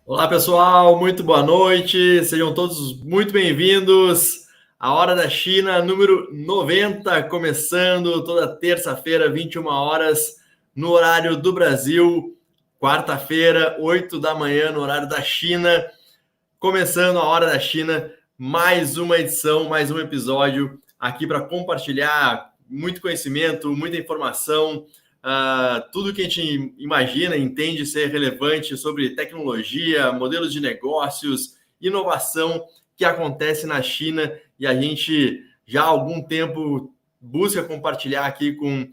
Olá, pessoal, muito boa noite, sejam todos muito bem-vindos. A Hora da China, número 90, começando toda terça-feira, 21 horas, no horário do Brasil. Quarta-feira, 8 da manhã, no horário da China. Começando a Hora da China, mais uma edição, mais um episódio aqui para compartilhar muito conhecimento, muita informação, tudo que a gente imagina, entende ser relevante sobre tecnologia, modelos de negócios, inovação que acontece na China e a gente já há algum tempo busca compartilhar aqui com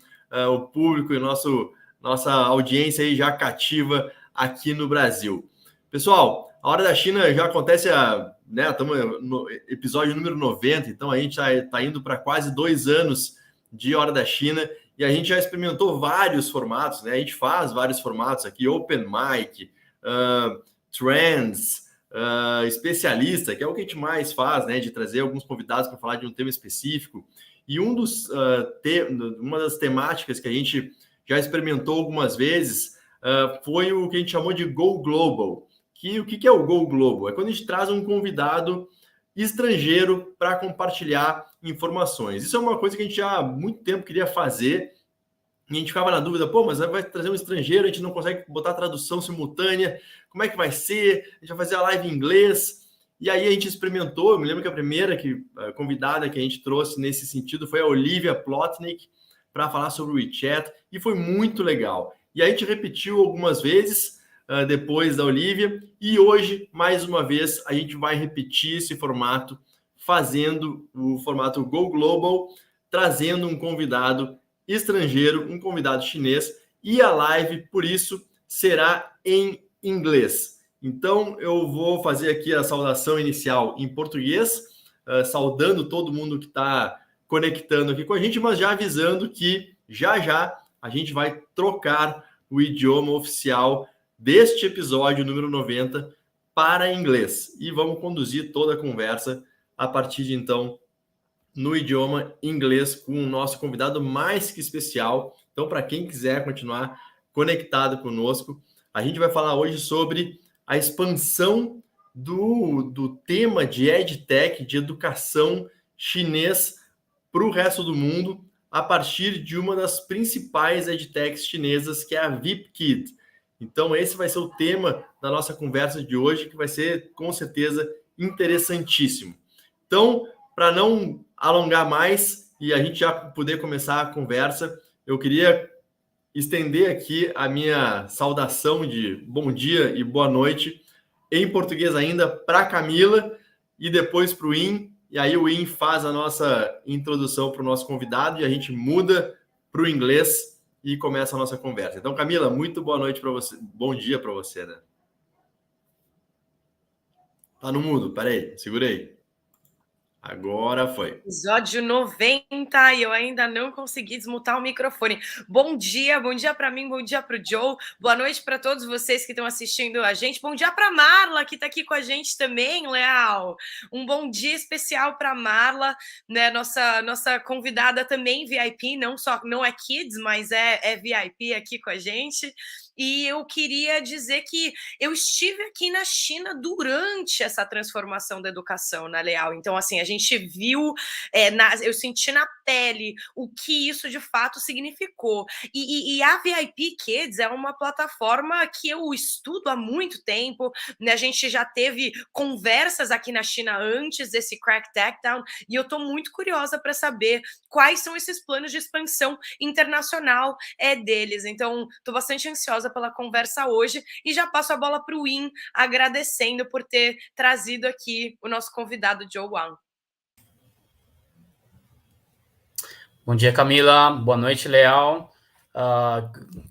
o público e nossa audiência aí já cativa aqui no Brasil. Pessoal, a Hora da China já acontece estamos no episódio número 90, então a gente está indo para quase 2 anos de Hora da China e a gente já experimentou vários formatos, né? A gente faz vários formatos aqui, Open Mic, Trends, especialista, que é o que a gente mais faz, né? De trazer alguns convidados para falar de um tema específico. E uma das temáticas que a gente já experimentou algumas vezes foi o que a gente chamou de Go Global. O que é o Go Global? É quando a gente traz um convidado estrangeiro para compartilhar informações. Isso é uma coisa que a gente já há muito tempo queria fazer e a gente ficava na dúvida, mas vai trazer um estrangeiro, a gente não consegue botar tradução simultânea, como é que vai ser? A gente vai fazer a live em inglês. E aí a gente experimentou, eu me lembro que a primeira convidada que a gente trouxe nesse sentido foi a Olivia Plotnick para falar sobre o WeChat e foi muito legal. E a gente repetiu algumas vezes depois da Olivia, e hoje, mais uma vez, a gente vai repetir esse formato, fazendo o formato Go Global, trazendo um convidado estrangeiro, um convidado chinês, e a live, por isso, será em inglês. Então, eu vou fazer aqui a saudação inicial em português, saudando todo mundo que está conectando aqui com a gente, mas já avisando que já a gente vai trocar o idioma oficial deste episódio número 90 para inglês. E vamos conduzir toda a conversa a partir de então no idioma inglês com o nosso convidado mais que especial. Então, para quem quiser continuar conectado conosco, a gente vai falar hoje sobre a expansão do tema de edtech, de educação chinês para o resto do mundo, a partir de uma das principais edtechs chinesas, que é a VIPKid. Então, esse vai ser o tema da nossa conversa de hoje, que vai ser, com certeza, interessantíssimo. Então, para não alongar mais e a gente já poder começar a conversa, eu queria estender aqui a minha saudação de bom dia e boa noite, em português ainda, para a Camila e depois para o In. E aí o In faz a nossa introdução para o nosso convidado e a gente muda para o inglês e começa a nossa conversa. Então, Camila, muito boa noite para você. Bom dia para você, né? Tá no mudo, peraí, segurei. Agora foi. Episódio 90 e eu ainda não consegui desmutar o microfone. Bom dia para mim, bom dia para o Joe, boa noite para todos vocês que estão assistindo a gente, bom dia para Marla, que está aqui com a gente também, Leal. Um bom dia especial para Marla, né? Nossa convidada também VIP, não é Kids, mas é VIP aqui com a gente. E eu queria dizer que eu estive aqui na China durante essa transformação da educação, né, Leal? Então, assim, a gente viu, eu senti na pele o que isso de fato significou. E a VIPKids é uma plataforma que eu estudo há muito tempo, né? A gente já teve conversas aqui na China antes desse Crack Tech Down, e eu estou muito curiosa para saber quais são esses planos de expansão internacional deles. Então, estou bastante ansiosa pela conversa hoje e já passo a bola para o Win, agradecendo por ter trazido aqui o nosso convidado Zhou Wang. Bom dia, Camila. Boa noite, Leal.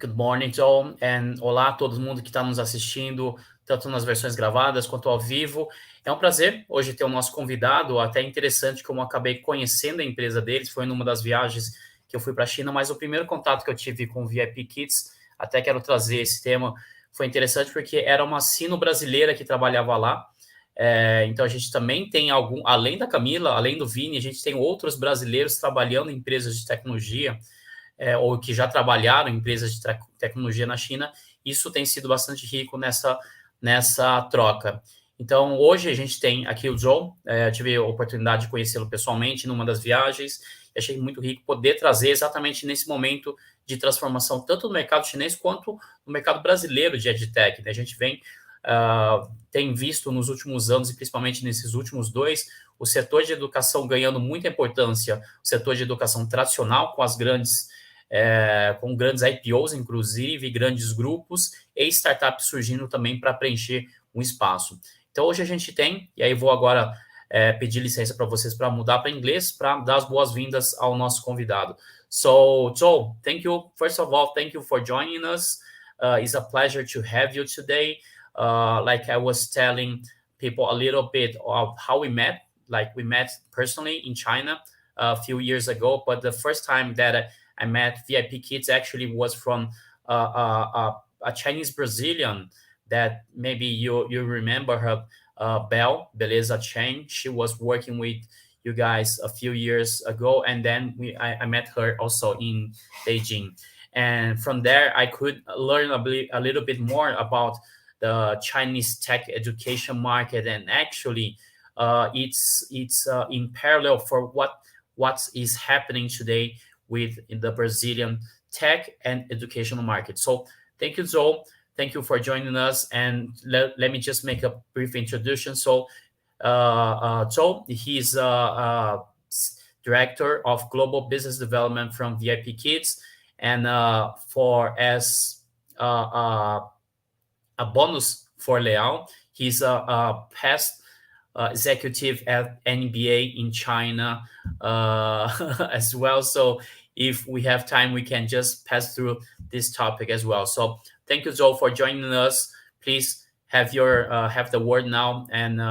Good morning, Joe. And olá a todo mundo que está nos assistindo, tanto nas versões gravadas quanto ao vivo. É um prazer hoje ter o nosso convidado, até interessante como eu acabei conhecendo a empresa deles, foi numa das viagens que eu fui para a China, mas o primeiro contato que eu tive com o VIPKids, até quero trazer esse tema, foi interessante porque era uma sino-brasileira que trabalhava lá. Então a gente também tem além da Camila, além do Vini, a gente tem outros brasileiros trabalhando em empresas de tecnologia, ou que já trabalharam em empresas de tecnologia na China. Isso tem sido bastante rico nessa nessa troca. Então, hoje a gente tem aqui o Zhou, tive a oportunidade de conhecê-lo pessoalmente numa das viagens, e achei muito rico poder trazer exatamente nesse momento de transformação, tanto no mercado chinês quanto no mercado brasileiro de edtech, né? A gente tem visto nos últimos anos, e principalmente nesses últimos 2, o setor de educação ganhando muita importância, o setor de educação tradicional, com com grandes IPOs, inclusive, grandes grupos, e startups surgindo também para preencher um espaço. Então, hoje a gente tem, e aí vou agora pedir licença para vocês para mudar para inglês, para dar as boas-vindas ao nosso convidado. So, Zhou, thank you. First of all, thank you for joining us. It's a pleasure to have you today. Like I was telling people a little bit of how we met. Like we met personally in China a few years ago, but the first time that I met VIPKid actually was from a Chinese Brazilian that maybe you remember her, Beleza Chen. She was working with you guys a few years ago, and then I met her also in Beijing. And from there, I could learn a little bit more about the Chinese tech education market, and actually, it's in parallel for what is happening today with the Brazilian tech and educational market. So thank you, Zhou. Thank you for joining us. And let me just make a brief introduction. So Zhou, he's Director of Global Business Development from VIPKid. And as a bonus for Leal, he's a past executive at NBA in China as well. So if we have time, we can just pass through this topic as well. So thank you, Zhou, for joining us. Please have the word now, and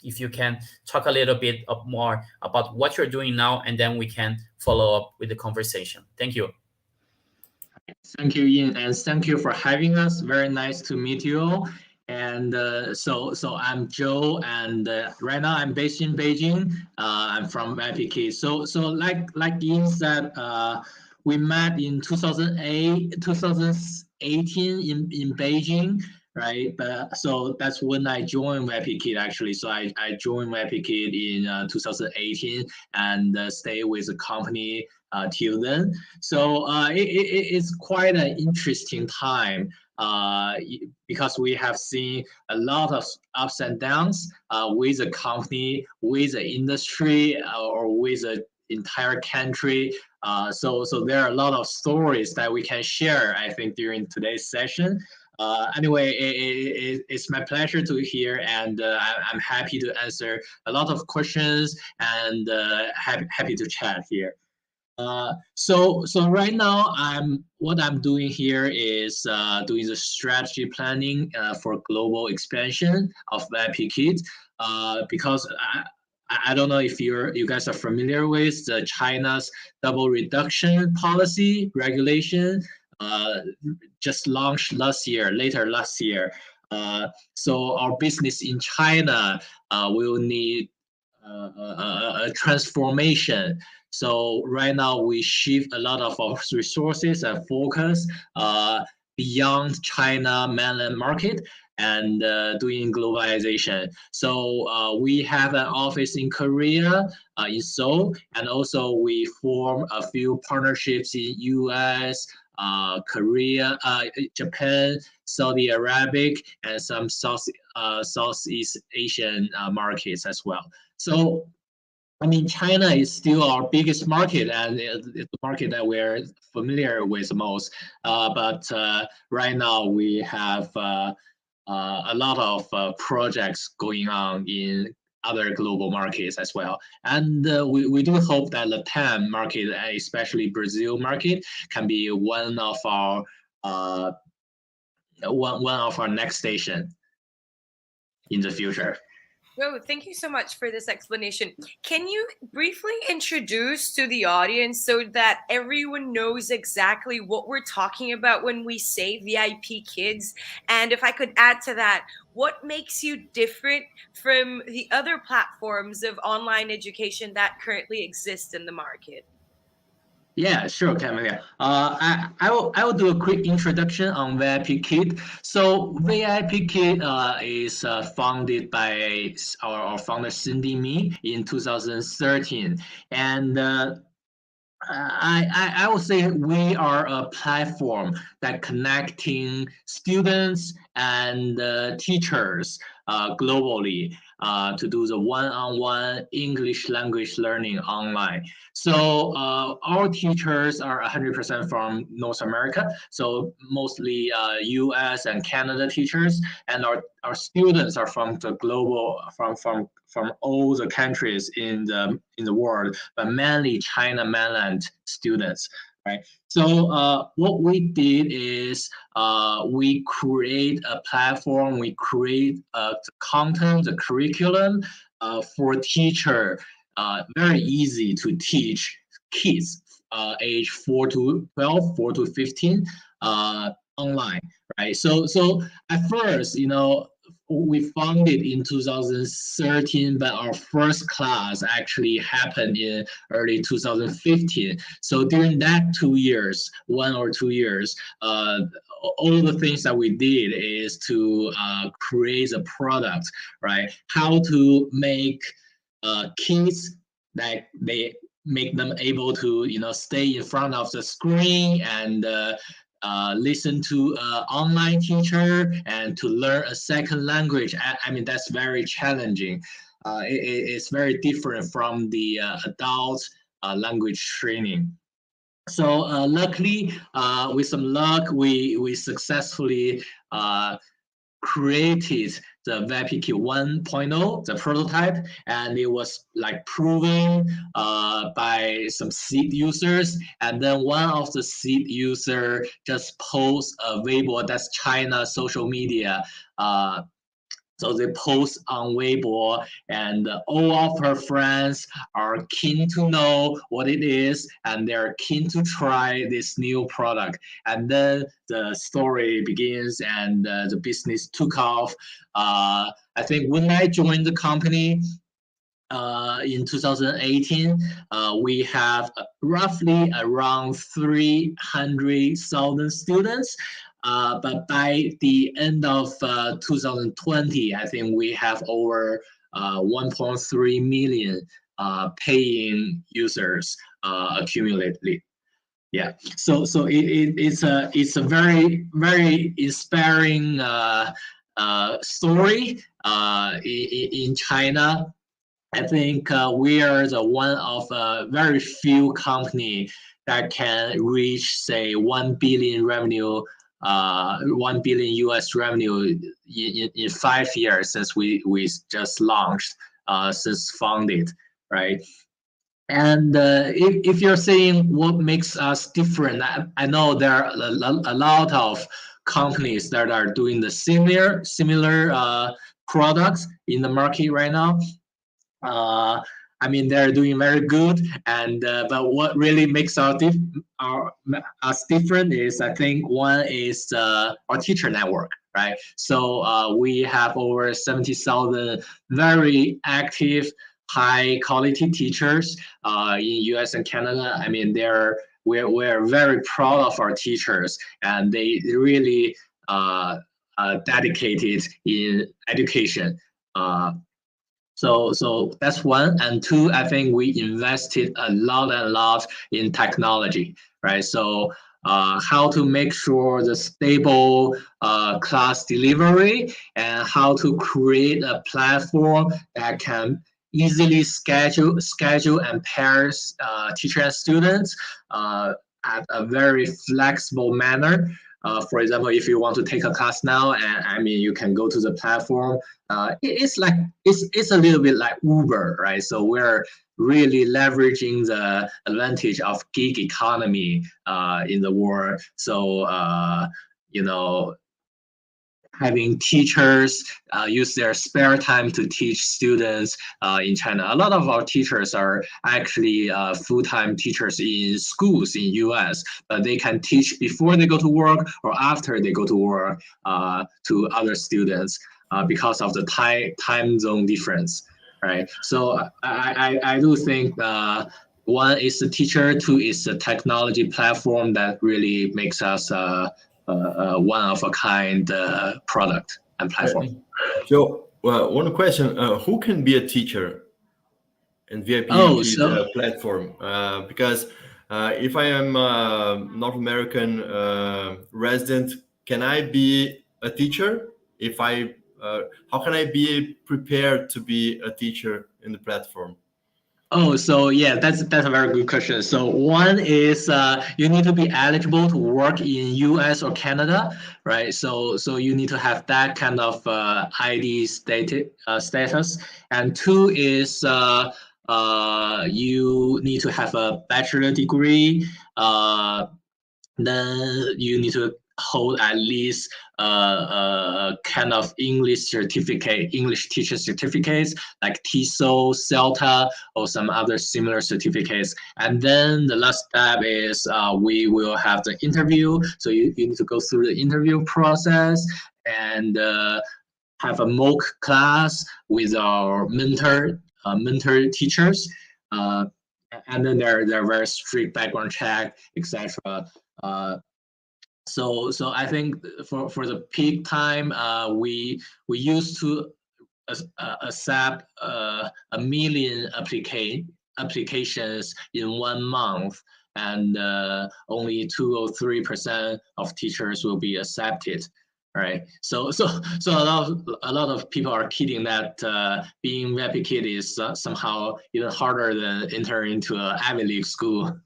if you can talk a little bit more about what you're doing now, and then we can follow up with the conversation. Thank you. Thank you, Ian, and thank you for having us. Very nice to meet you all. And so I'm Joe, and right now I'm based in Beijing. I'm from VIPKid. So like Ian said, we met in 2018 in Beijing, right? But so that's when I joined VIPKid actually. So I joined VIPKid in 2018 and stay with the company till then. So it's quite an interesting time. Because we have seen a lot of ups and downs with the company, with the industry, or with the entire country. So there are a lot of stories that we can share, I think, during today's session. Anyway, it's my pleasure to hear, and I'm happy to answer a lot of questions, and happy to chat here. So right now what I'm doing here is doing the strategy planning for global expansion of VIPKid, because I don't know if you guys are familiar with China's double reduction policy regulation, just launched later last year. So our business in China will need a transformation. So right now we shift a lot of our resources and focus beyond China mainland market and doing globalization. So we have an office in Korea, in Seoul, and also we form a few partnerships in US, Korea, Japan, Saudi Arabic, and some Southeast Asian markets as well. So I mean, China is still our biggest market, and it's the market that we're familiar with most. But right now we have a lot of projects going on in other global markets as well. And we do hope that the TAM market, especially Brazil market, can be one of our next station in the future. Oh, thank you so much for this explanation. Can you briefly introduce to the audience so that everyone knows exactly what we're talking about when we say VIPKids? And if I could add to that, what makes you different from the other platforms of online education that currently exist in the market? Yeah, sure, Camila. I will do a quick introduction on VIPKid. So VIPKid is founded by our founder Cindy Me in 2013, and I would say we are a platform that connecting students and teachers globally to do the one-on-one English language learning online. So our teachers are 100% from North America, so mostly US and Canada teachers, and our students are from the global, from all the countries in the world, but mainly China mainland students, right? So what we did is we create a platform, we create the content, the curriculum for teacher, very easy to teach kids age 4 to 12, 4 to 15 online, right? So at first, we founded in 2013, but our first class actually happened in early 2015. So during that 2 years, 1 or 2 years, all the things that we did is to create a product, right? How to make kids that they make them able to stay in front of the screen and listen to an online teacher and to learn a second language. I mean, that's very challenging. It's very different from the adult language training. So luckily, with some luck, we successfully created the VIPKid 1.0, the prototype, and it was like proven by some seed users. And then one of the seed user just post a Weibo, that's China social media. So they post on Weibo, and all of her friends are keen to know what it is, and they're keen to try this new product. And then the story begins, and the business took off. I think when I joined the company, in 2018, we have roughly around 300,000 students. But by the end of 2020, I think we have over 1.3 million paying users accumulatedly. Yeah, so it's a very inspiring story in China. I think we are the one of very few company that can reach, say, 1 billion revenue, 1 billion US revenue in 5 years since we just launched, since founded, right? And if you're saying what makes us different, I know there are a lot of companies that are doing the similar products in the market right now. I mean, they're doing very good, and but what really makes us different is, I think, one is our teacher network, right? So we have over 70,000 very active, high quality teachers in US and Canada. I mean, we're very proud of our teachers, and they really dedicated in education. So that's one. And two, I think we invested a lot in technology, right? So how to make sure the stable class delivery, and how to create a platform that can easily schedule and pair teacher and students at a very flexible manner. For example, if you want to take a class now, and I mean, you can go to the platform. It's a little bit like Uber, right? So we're really leveraging the advantage of gig economy in the world. So having teachers use their spare time to teach students in China. A lot of our teachers are actually full-time teachers in schools in US, but they can teach before they go to work or after they go to work to other students because of the time zone difference, right? So I do think one is the teacher, two is the technology platform that really makes us one of a kind product and platform. So one question, who can be a teacher in VIPKid platform? Because if I am a North American resident, can I be a teacher? If I, how can I be prepared to be a teacher in the platform? Oh, so yeah, that's a very good question. So one is you need to be eligible to work in US or Canada, right? So you need to have that kind of ID status. And two is you need to have a bachelor degree. Then you need to hold at least kind of English certificate, English teacher certificates like TESOL, CELTA, or some other similar certificates. And then the last step is we will have the interview. So you need to go through the interview process and have a mock class with our mentor teachers. And then there are very strict background check, etc. So I think for the peak time, we used to accept 1 million applications in 1 month, and only 2 or 3% of teachers will be accepted. Right. So a lot of people are kidding that being VIPKid is somehow even harder than entering into an Ivy League school.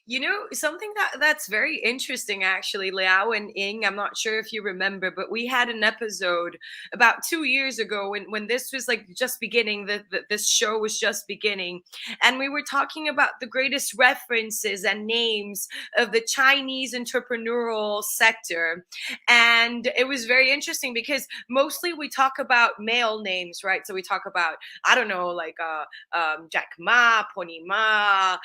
You know, something that's very interesting, actually, Leal and Ing, I'm not sure if you remember, but we had an episode about 2 years ago when this was like just beginning, this show was just beginning. And we were talking about the greatest references and names of the Chinese entrepreneurial sector. And it was very interesting because mostly we talk about male names, right? So we talk about, I don't know, like Jack Ma, Pony Ma,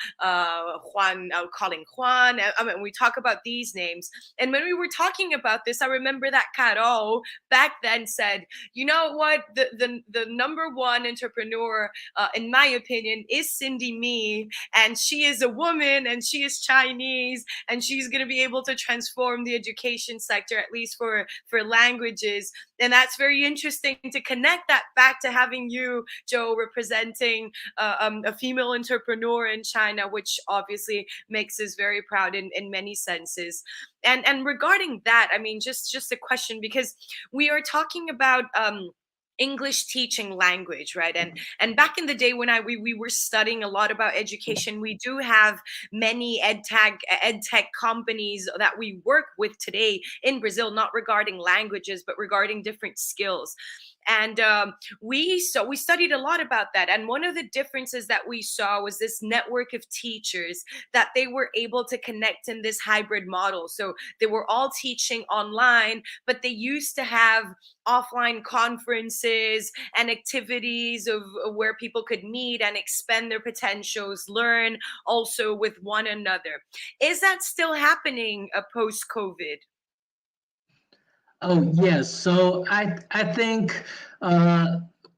Juan, calling Juan. I mean, we talk about these names. And when we were talking about this, I remember that Caro back then said, you know what, the number one entrepreneur, in my opinion, is Cindy Me. And she is a woman and she is Chinese and she's going to be able to transform the education sector, at least for languages. And that's very interesting to connect that back to having you, Zhou, representing a female entrepreneur in China, which obviously makes us very proud in many senses. And regarding that, I mean, just a question, because we are talking about English teaching language, right? And back in the day when we were studying a lot about education, we do have many edtech companies that we work with today in Brazil, not regarding languages, but regarding different skills. And we studied a lot about that. And one of the differences that we saw was this network of teachers that they were able to connect in this hybrid model. So they were all teaching online, but they used to have offline conferences and activities of where people could meet and expand their potentials, learn also with one another. Is that still happening post-COVID? Oh yes, so I think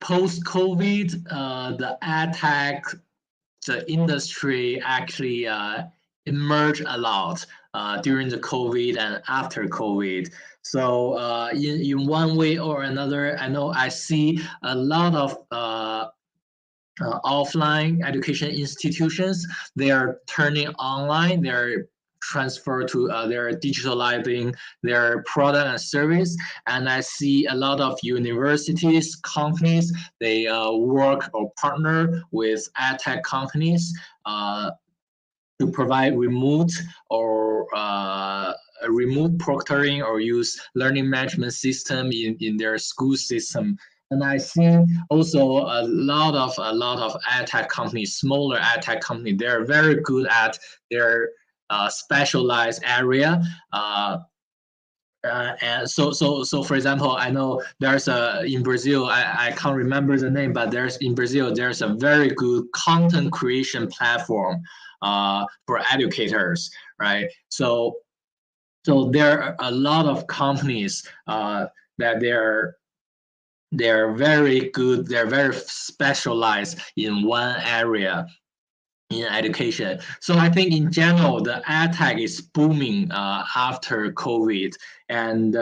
post-COVID, the edtech, the industry actually emerged a lot during the COVID and after COVID. So in one way or another, I know I see a lot of offline education institutions. They are turning online. They're transfer to they're digitalizing their product and service, and I see a lot of universities, companies, they work or partner with edtech companies to provide remote or remote proctoring or use learning management system in their school system. And I see also a lot of edtech companies, smaller edtech companies, they're very good at their specialized area. And so for example, I know there's in Brazil, I can't remember the name, but in Brazil there's a very good content creation platform for educators, right? So there are a lot of companies that they're very good, they're very specialized in one area. in education. So I think in general, the edtech is booming after COVID, and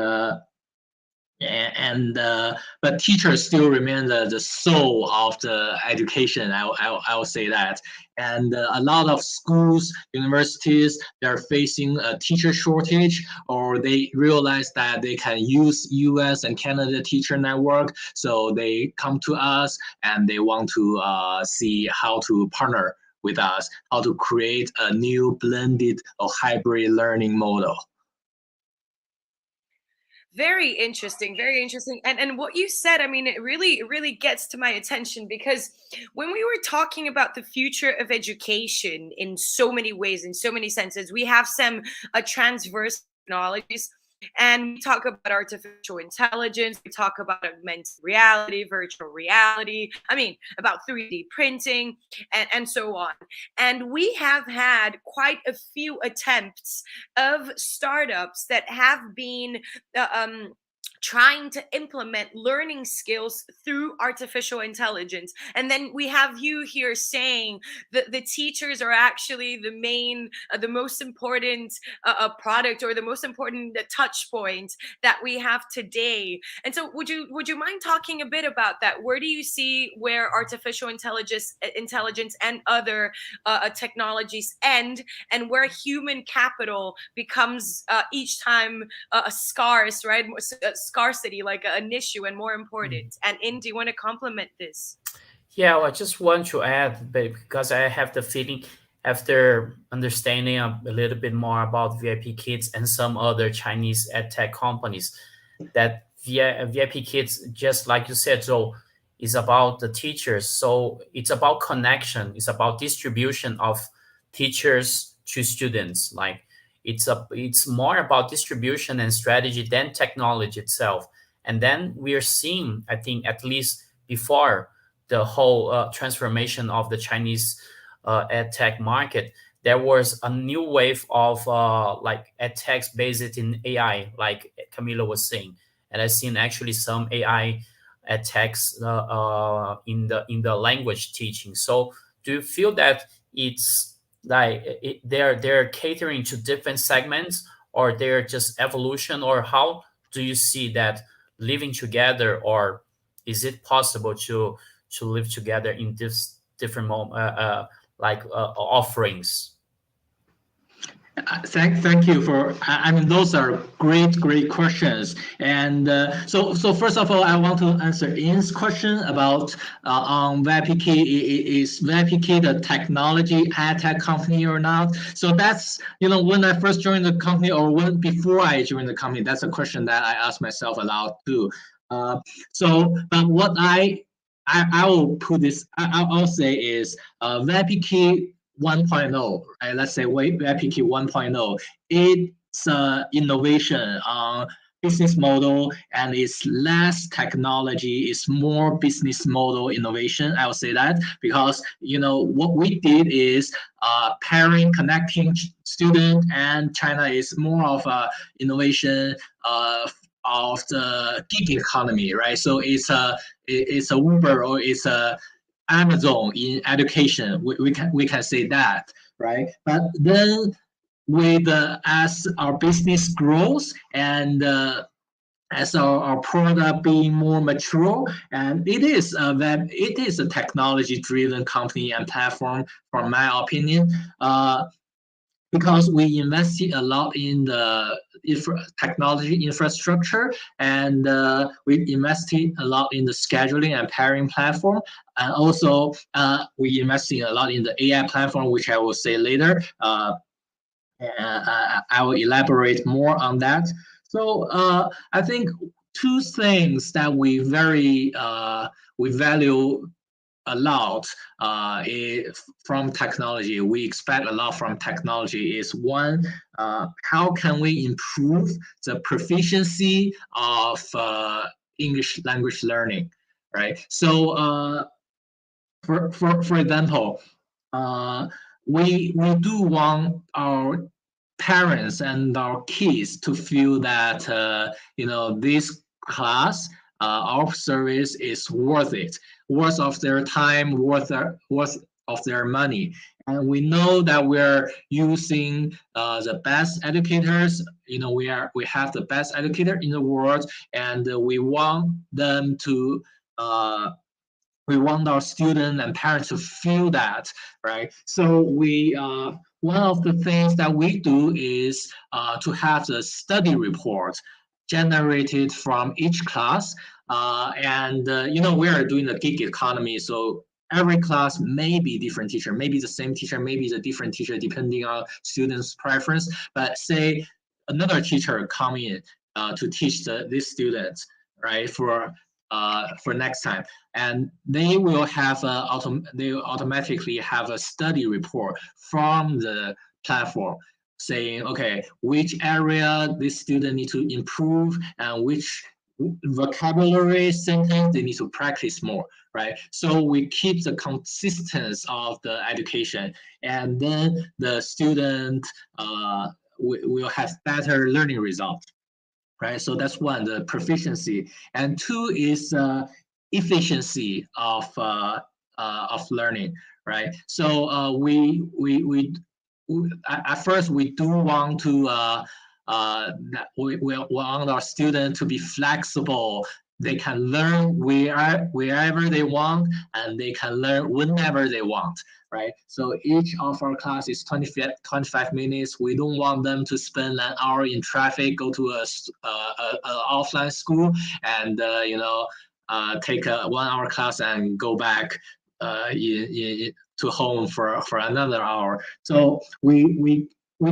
but teachers still remain the soul of the education. I will say that, and a lot of schools, universities, they're facing a teacher shortage, or they realize that they can use US and Canada teacher network, so they come to us and they want to see how to partner with us, how to create a new blended or hybrid learning model. Very interesting, very interesting. And what you said, I mean, it really gets to my attention, because when we were talking about the future of education in so many ways, in so many senses, we have some transverse technologies. And we talk about artificial intelligence, we talk about augmented reality, virtual reality, I mean, about 3D printing, and so on. And we have had quite a few attempts of startups that have been trying to implement learning skills through artificial intelligence. And then we have you here saying that the teachers are actually the main, the most important product, or the most important touch point that we have today. And so would you mind talking a bit about that? Where do you see where artificial intelligence and other technologies end, and where human capital becomes each time scarce, right? Scarcity, like an issue, and more important. And do you want to complement this? Yeah, well, I just want to add, because I have the feeling, after understanding a little bit more about VIPKids and some other Chinese edtech companies, that VIPKids, just like you said, so is about the teachers. So it's about connection. It's about distribution of teachers to students. Like it's more about distribution and strategy than technology itself. And then we are seeing, I think, at least before the whole transformation of the Chinese edtech market, there was a new wave of like edtechs based in AI, like Camila was saying. And I've seen actually some AI edtechs in the language teaching. So do you feel that it's like they're catering to different segments, or they're just evolution, or how do you see that living together, or is it possible to live together in this different offerings? Thank you for. I mean, those are great questions. And so first of all, I want to answer Ian's question about on VIPKid. Is VIPKid a technology edtech company or not? So that's, when I first joined the company, or before I joined the company, that's a question that I ask myself a lot too. But what I will put this, I'll say is VIPKid 1.0, right? Let's say VIPKid 1.0. It's innovation on business model, and it's less technology, it's more business model innovation. I would say that because what we did is connecting student, and China is more of a innovation of the gig economy, right? So it's a Uber, or it's a Amazon in education. We can say that, right? But then as our business grows, and as our product being more mature, and it is a technology driven company and platform, from my opinion, because we invested a lot in the technology infrastructure, and we invested a lot in the scheduling and pairing platform, and also we invested a lot in the AI platform, which I will say later. I will elaborate more on that. So I think two things that we value a lot from technology, we expect a lot from technology, is one, how can we improve the proficiency of English language learning, right? So for example, we do want our parents and our kids to feel that this class, our service is worth it, worth of their time, worth of their money. And we know that we're using the best educators. We have the best educator in the world, and we want them to. We want our students and parents to feel that, right? So one of the things that we do is to have the study report generated from each class. We are doing the gig economy, so every class may be different teacher, maybe the same teacher, maybe the different teacher depending on students' preference. But say another teacher come in to teach these students, right, for next time, and they will have they will automatically have a study report from the platform saying, okay, which area this student need to improve and which vocabulary sentence they need to practice more, right? So we keep the consistency of the education, and then the student will have better learning results, right? So that's one, the proficiency, and two is efficiency of learning, right? So we at first we do want to we want our students to be flexible. They can learn wherever they want, and they can learn whenever they want, right? So each of our class is 25 minutes. We don't want them to spend an hour in traffic, go to a offline school, and take a 1 hour class and go back to home for another hour. So we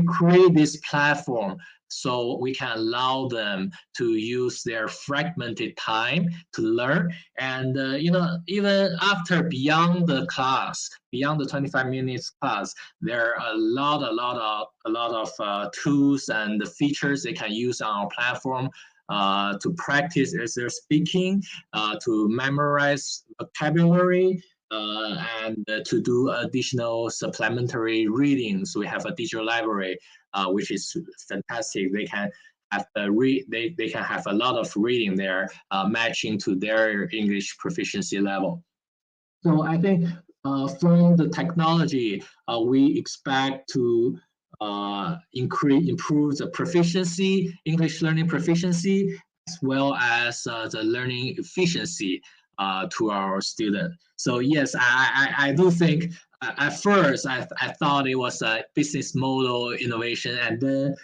create this platform so we can allow them to use their fragmented time to learn. And even after beyond the class, beyond the 25 minutes class, there are a lot of tools and features they can use on our platform to practice as they're speaking, to memorize vocabulary, and to do additional supplementary readings. We have a digital library, which is fantastic. They can have they can have a lot of reading there, matching to their English proficiency level. So I think from the technology, we expect to improve the proficiency, English learning proficiency, as well as the learning efficiency to our students. So yes, I do think at first I thought it was a business model innovation, and then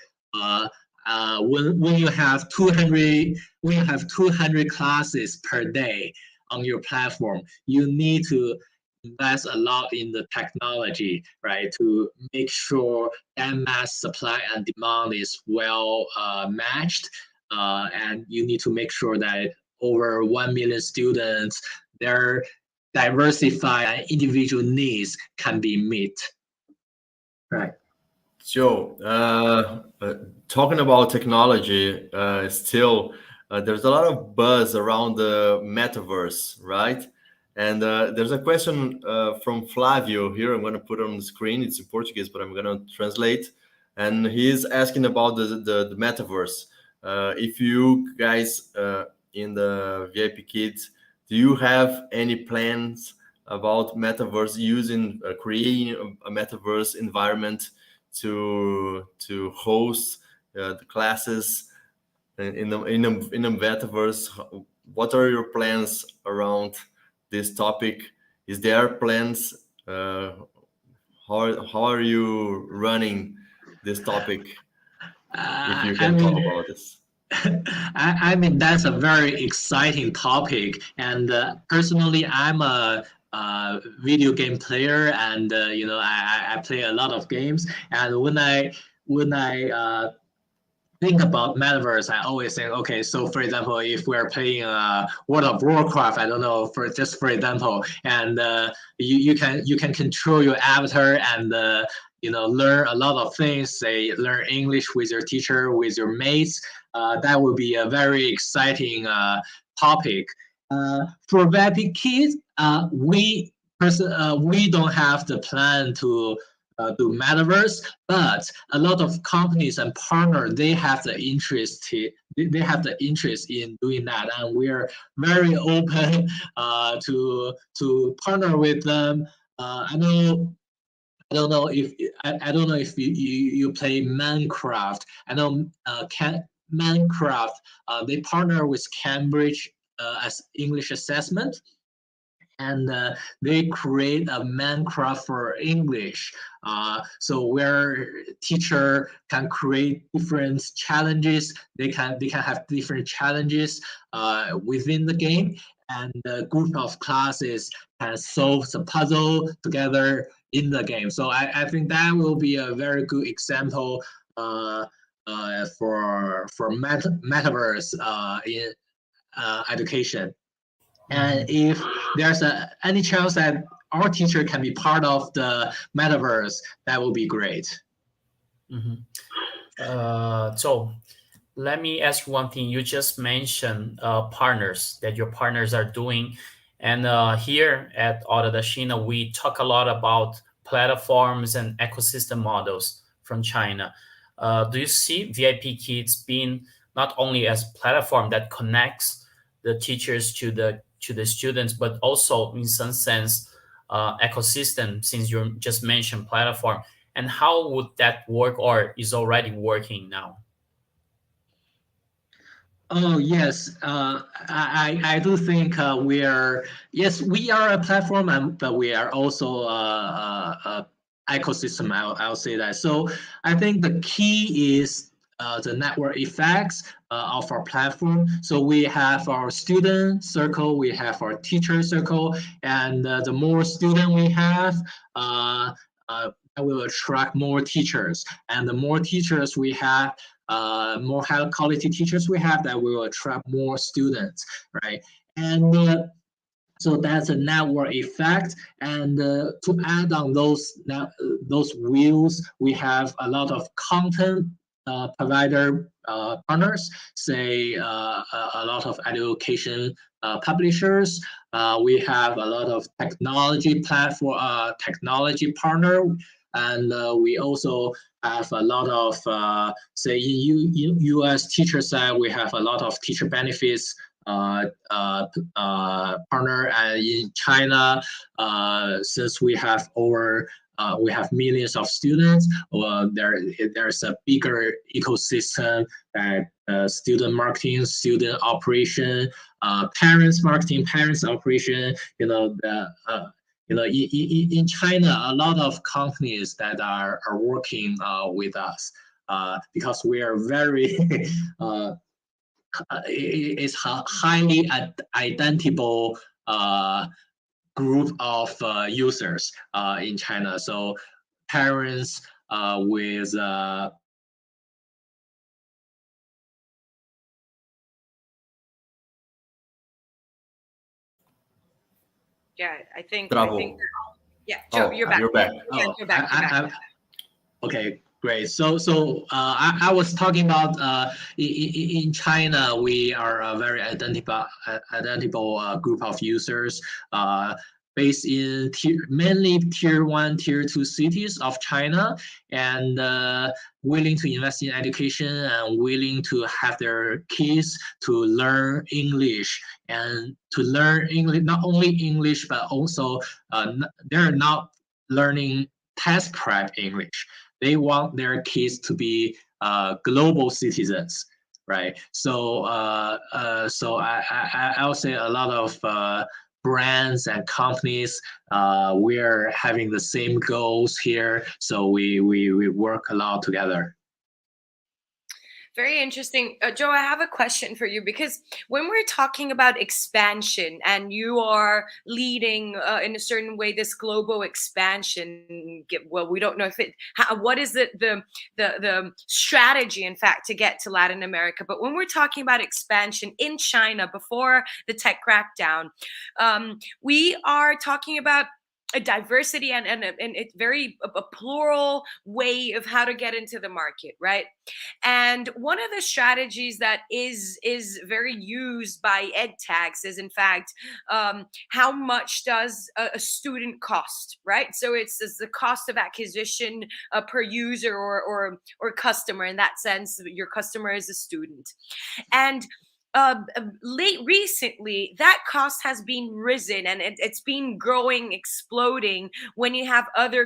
when you have 200 classes per day on your platform, you need to invest a lot in the technology, right, to make sure that mass supply and demand is well matched, and you need to make sure that over 1 million students, their diversified and individual needs can be met. Right. So, talking about technology, still, there's a lot of buzz around the metaverse, right? And there's a question from Flavio here. I'm going to put it on the screen. It's in Portuguese, but I'm going to translate. And he's asking about the metaverse. If you guys in the VIPKid, do you have any plans about metaverse, using creating a metaverse environment to host the classes in a metaverse? What are your plans around this topic? Is there plans? How are you running this topic? If you can talk about this. I mean, that's a very exciting topic, and personally, I'm a video game player, and I play a lot of games. And when I think about metaverse, I always think, okay, so for example, if we're playing World of Warcraft, I don't know, for example, and you can control your avatar and learn a lot of things. Say, learn English with your teacher, with your mates. That would be a very exciting topic. For VIPKid, we don't have the plan to do metaverse, but a lot of companies and partners, they have the interest in doing that, and we're very open to partner with them. I know don't know if I don't know if you play Minecraft. I know Minecraft. They partner with Cambridge as English assessment, and they create a Minecraft for English. So where teacher can create different challenges, they can have different challenges within the game, and a group of classes can solve the puzzle together in the game. So I think that will be a very good example for metaverse in education. And if there's any chance that our teacher can be part of the metaverse, that will be great. So let me ask you one thing. You just mentioned partners, that your partners are doing. And here at A Hora da China, we talk a lot about platforms and ecosystem models from China. Do you see VIPKids being not only as platform that connects the teachers to the students, but also in some sense ecosystem, since you just mentioned platform? And how would that work, or is already working now? Oh yes, I do think we are a platform, but we are also a ecosystem. I'll say that. So I think the key is the network effects of our platform. So we have our student circle, we have our teacher circle, and the more student we have, that will attract more teachers, and the more teachers we have, more high quality teachers we have, that will attract more students, right? And so that's a network effect. And to add on those wheels, we have a lot of content provider partners, say a lot of education publishers. We have a lot of technology platform, technology partner, and we also have a lot of, say in US teacher side, we have a lot of teacher benefits partner, and in China, since we have millions of students, there's a bigger ecosystem, that student marketing, student operation, parents marketing, parents operation. In China, a lot of companies that are working with us because we are very it's a highly identifiable group of users in China. So parents with Yeah, I think yeah, Joe, you're back. You're back. Yeah, you're back. Okay, great. So I was talking about in China, we are a very identifiable group of users based in mainly tier 1, tier 2 cities of China, and willing to invest in education and willing to have their kids to learn English, and to learn English, not only English, but also they're not learning test prep English. They want their kids to be global citizens, right? So I'll say a lot of brands and companies, we're having the same goals here. So we work a lot together. Very interesting. Joe, I have a question for you, because when we're talking about expansion and you are leading in a certain way this global expansion, well, we don't know if what is the strategy, in fact, to get to Latin America. But when we're talking about expansion in China before the tech crackdown, we are talking about a diversity and it's very a plural way of how to get into the market, right? And one of the strategies that is very used by edtechs is, in fact, how much does a student cost, right? So it's the cost of acquisition per user or customer. In that sense, your customer is a student. And recently, that cost has been risen, and it's been growing, exploding when you have other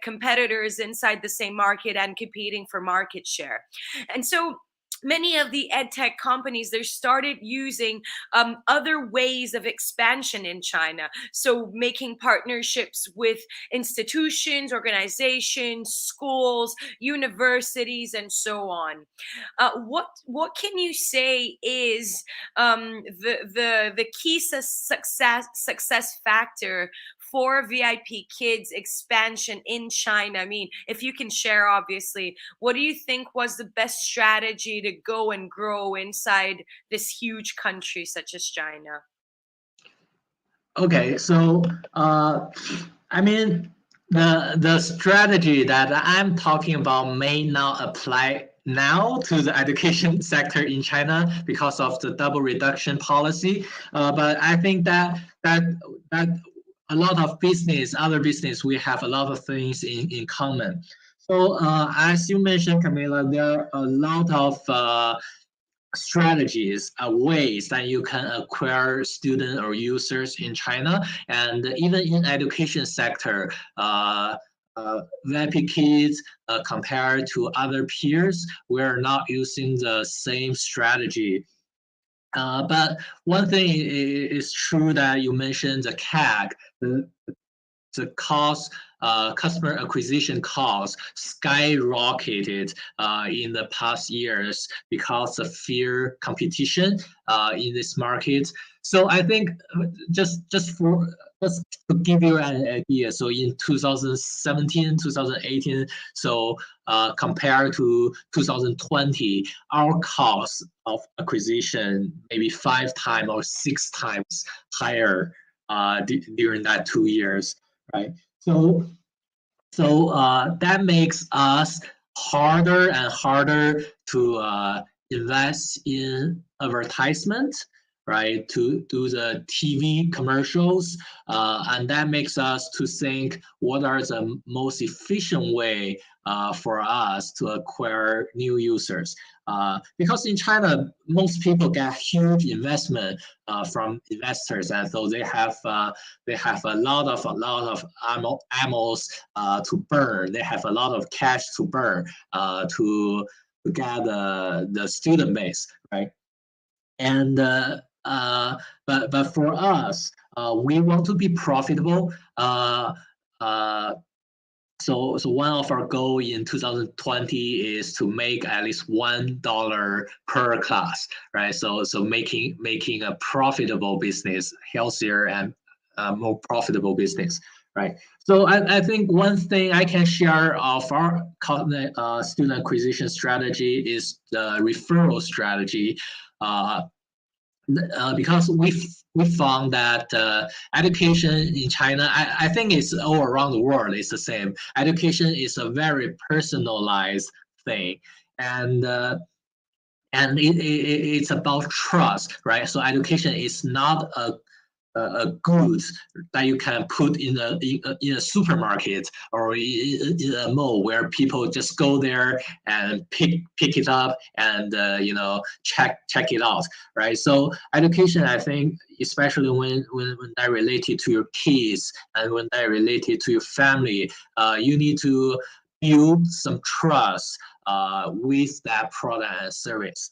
competitors inside the same market and competing for market share. And so many of the edtech companies, they started using other ways of expansion in China. So making partnerships with institutions, organizations, schools, universities, and so on. What can you say is the key success factor for VIPKid's expansion in China? I mean, if you can share, obviously, what do you think was the best strategy to go and grow inside this huge country such as China? Okay, so I mean, the strategy that I'm talking about may not apply now to the education sector in China because of the double reduction policy. But I think that a lot of other business, we have a lot of things in common. So as you mentioned, Camila, there are a lot of strategies, ways that you can acquire students or users in China, and even in education sector, VIPKids compared to other peers, we're not using the same strategy. But one thing is true that you mentioned the CAC, the cost, customer acquisition cost skyrocketed in the past years because of fierce competition in this market. So I think just to give you an idea, so in 2017, 2018, so compared to 2020, our cost of acquisition maybe 5 times or 6 times higher during that 2 years. Right. So that makes us harder and harder to invest in advertisement, right? To do the TV commercials, and that makes us to think what are the most efficient way for us to acquire new users. Because in China, most people get huge investment from investors, and so they have a lot of ammos to burn. They have a lot of cash to burn to get the student base, right? And but for us, we want to be profitable. So one of our goal in 2020 is to make at least $1 per class, right? So making a profitable business, healthier and more profitable business, right? So I think one thing I can share of our student acquisition strategy is the referral strategy. Because we found that education in China, I think it's all around the world, it's the same. Education is a very personalized thing, and it's about trust, right? So education is not a goods that you can put in a supermarket or in a mall where people just go there and pick it up and check it out, right? So education, I think, especially when that related to your kids and when that related to your family, you need to build some trust with that product and service.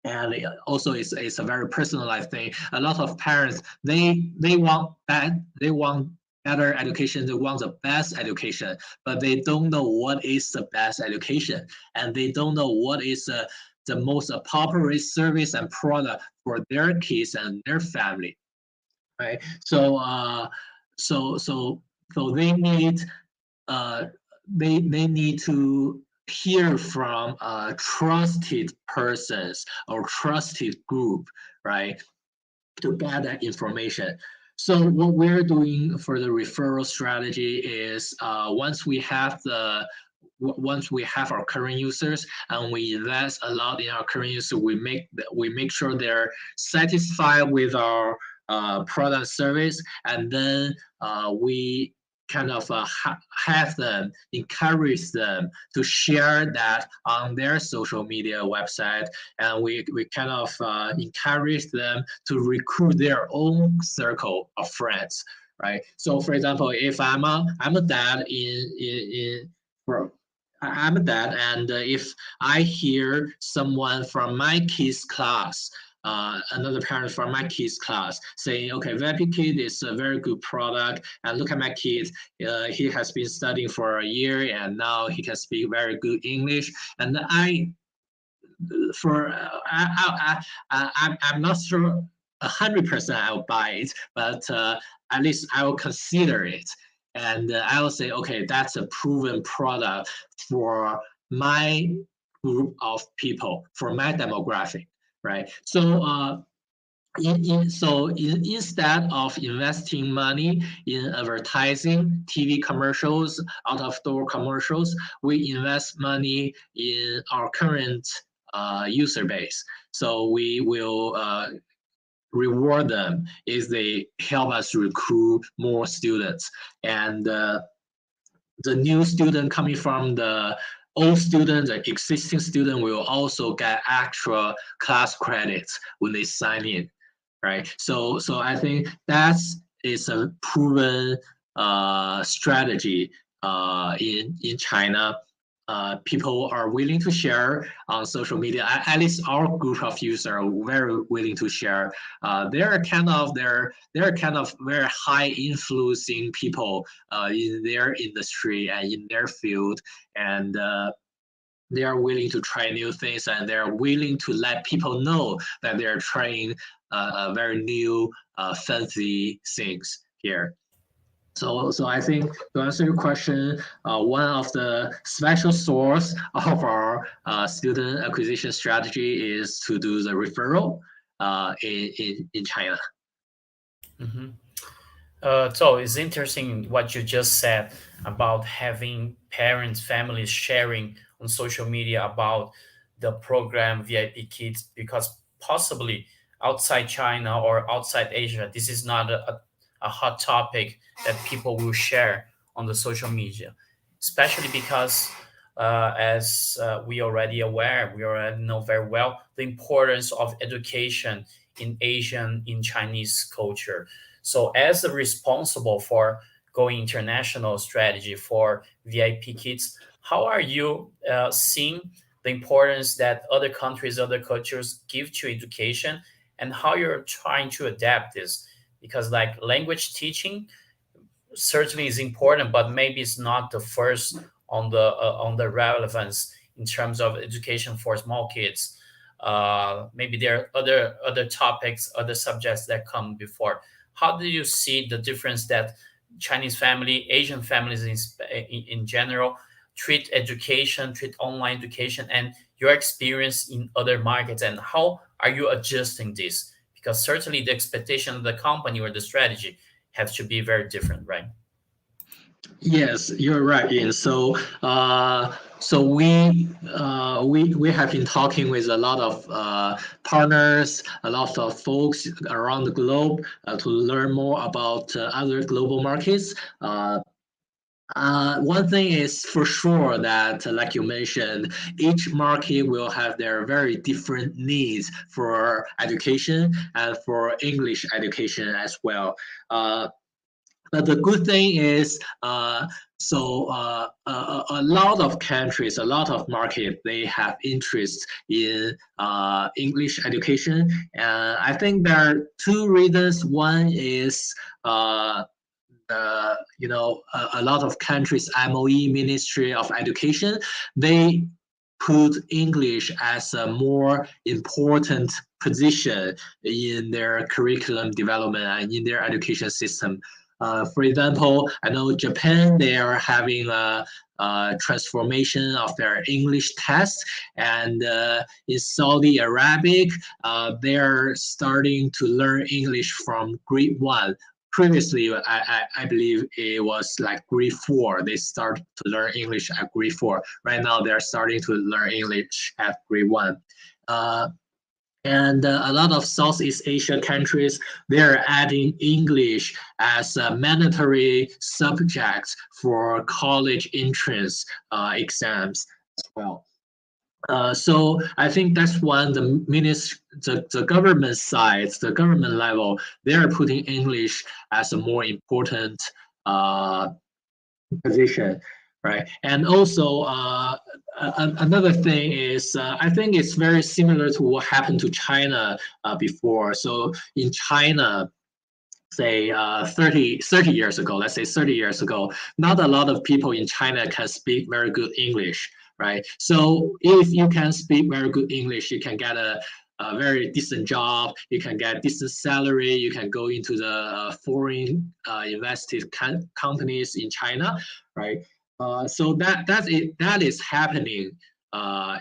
And also, it's a very personalized thing. A lot of parents, they want better education. They want the best education, but they don't know what is the best education, and they don't know what is the most appropriate service and product for their kids and their family, right? So they need they need to hear from trusted persons or trusted group, right, to get that information. So what we're doing for the referral strategy is once we have our current users and we invest a lot in our current users, we make sure they're satisfied with our product service, and then we kind of have them, encourage them to share that on their social media website, and we kind of encourage them to recruit their own circle of friends, right? So, for example, if I'm a dad I'm a dad, and if I hear someone from my kids' class, another parent from my kids' class saying, okay, VIPKid is a very good product, and look at my kid, he has been studying for a year, and now he can speak very good English, and I'm not sure 100% I'll buy it, but at least I will consider it. And I will say, okay, that's a proven product for my group of people, for my demographic, right? So instead of investing money in advertising, TV commercials, out-of-door commercials, we invest money in our current user base. So we will reward them if they help us recruit more students. And the new student coming from the old student, the existing student will also get extra class credits when they sign in, right? So I think that is a proven strategy in China. People are willing to share on social media. At least our group of users are very willing to share. They're kind of very high influencing people in their industry and in their field, and they are willing to try new things, and they're willing to let people know that they're trying very new fancy things here. So I think, to answer your question, one of the special source of our student acquisition strategy is to do the referral in China. Mm-hmm. So it's interesting what you just said about having parents, families sharing on social media about the program VIPKid, because possibly outside China or outside Asia, this is not a hot topic that people will share on the social media, especially because as we already know very well the importance of education in Asian, in Chinese culture. So as a responsible for going international strategy for VIPKids, how are you seeing the importance that other countries, other cultures give to education, and how you're trying to adapt this? Because like language teaching certainly is important, but maybe it's not the first on the relevance in terms of education for small kids. Maybe there are other topics, other subjects that come before. How do you see the difference that Chinese family, Asian families in general treat education, treat online education, and your experience in other markets, and how are you adjusting this? Because certainly the expectation of the company or the strategy has to be very different, right? Yes, you're right, Ian. So we have been talking with a lot of partners, a lot of folks around the globe to learn more about other global markets. One thing is for sure that, like you mentioned, each market will have their very different needs for education and for English education as well. But the good thing is, a lot of countries, a lot of markets, they have interest in English education. And I think there are two reasons. One is, a lot of countries' MOE, Ministry of Education, they put English as a more important position in their curriculum development and in their education system. For example, I know Japan, they are having a transformation of their English test, and in Saudi Arabic, they're starting to learn English from grade 1. Previously, I believe it was like grade 4. They start to learn English at grade 4. Right now, they're starting to learn English at grade 1. And a lot of Southeast Asia countries, they're adding English as a mandatory subject for college entrance exams as well. So I think that's one, the government side, the government level, they're putting English as a more important position, right? And also another thing is I think it's very similar to what happened to China before. So in China, say 30 years ago, let's say 30 years ago, not a lot of people in China can speak very good English, right? So if you can speak very good English, you can get a very decent job, you can get decent salary, you can go into the foreign invested companies in China, right? So that is happening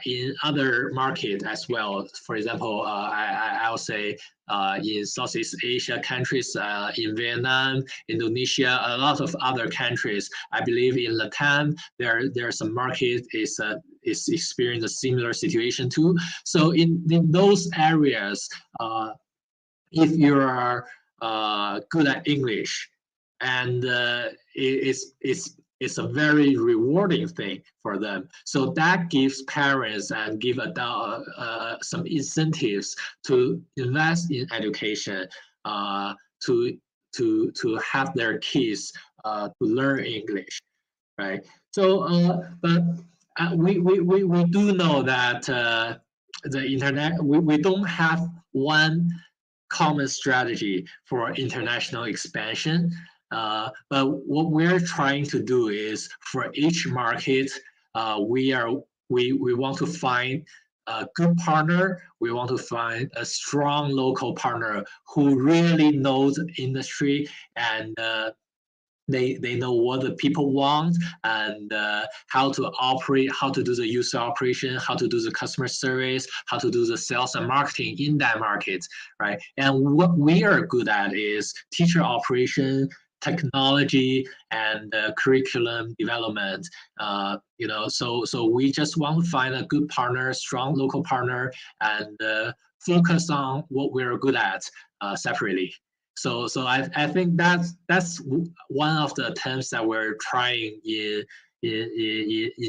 in other markets as well. For example, I'll say in Southeast Asia countries, in Vietnam, Indonesia, a lot of other countries. I believe in Latam, there's a market is experiencing a similar situation too. So in those areas, if you are good at English, and it's a very rewarding thing for them. So that gives parents and give adult some incentives to invest in education, to have their kids to learn English, right? So, but we do know that the internet, we don't have one common strategy for international expansion. But what we're trying to do is for each market, we want to find a good partner. We want to find a strong local partner who really knows the industry and they know what the people want and how to operate, how to do the user operation, how to do the customer service, how to do the sales and marketing in that market, right? And what we are good at is teacher operation, technology, and curriculum development. So we just want to find a good partner, strong local partner, and focus on what we're good at separately. So I think that's one of the attempts that we're trying in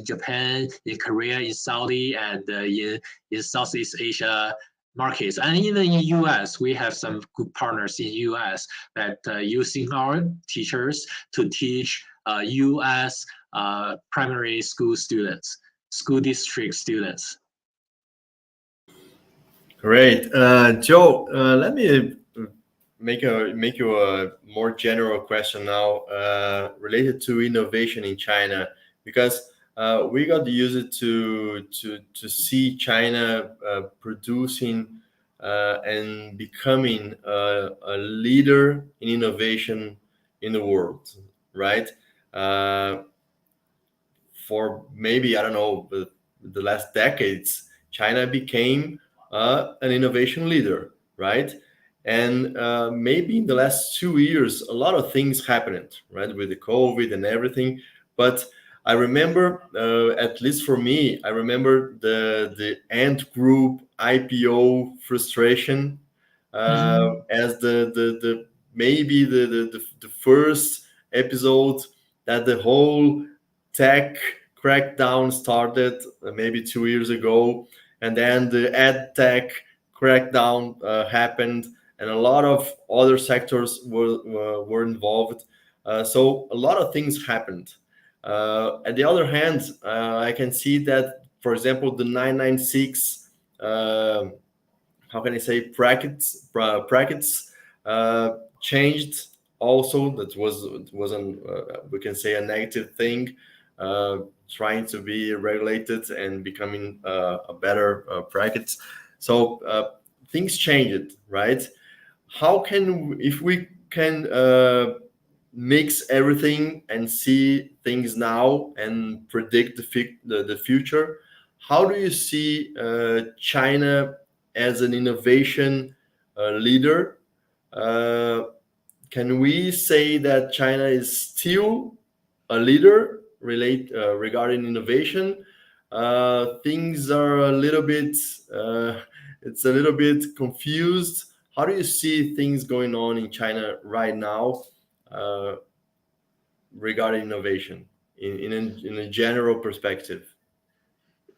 Japan, in Korea, in Saudi, and in Southeast Asia markets. And even in US, we have some good partners in US that using our teachers to teach US primary school students, school district students. Great. Joe, let me make you a more general question now related to innovation in China, because we got used to see China producing and becoming a leader in innovation in the world, right? For maybe, I don't know, the last decades, China became an innovation leader, right? And maybe in the last 2 years, a lot of things happened, right, with the COVID and everything. But I remember, at least for me, I remember the Ant Group IPO frustration as the maybe the first episode that the whole tech crackdown started maybe 2 years ago, and then the edtech crackdown happened, and a lot of other sectors were involved. So a lot of things happened. On the other hand, I can see that, for example, the 996, how can I say, brackets changed. Also, that wasn't we can say a negative thing. Trying to be regulated and becoming a better brackets. So things changed, right? How can, if we can mix everything and see things now and predict the future, how do you see China as an innovation leader? Can we say that China is still a leader regarding innovation? Things are a little bit it's a little bit confused. How do you see things going on in China right now regarding innovation in a general perspective?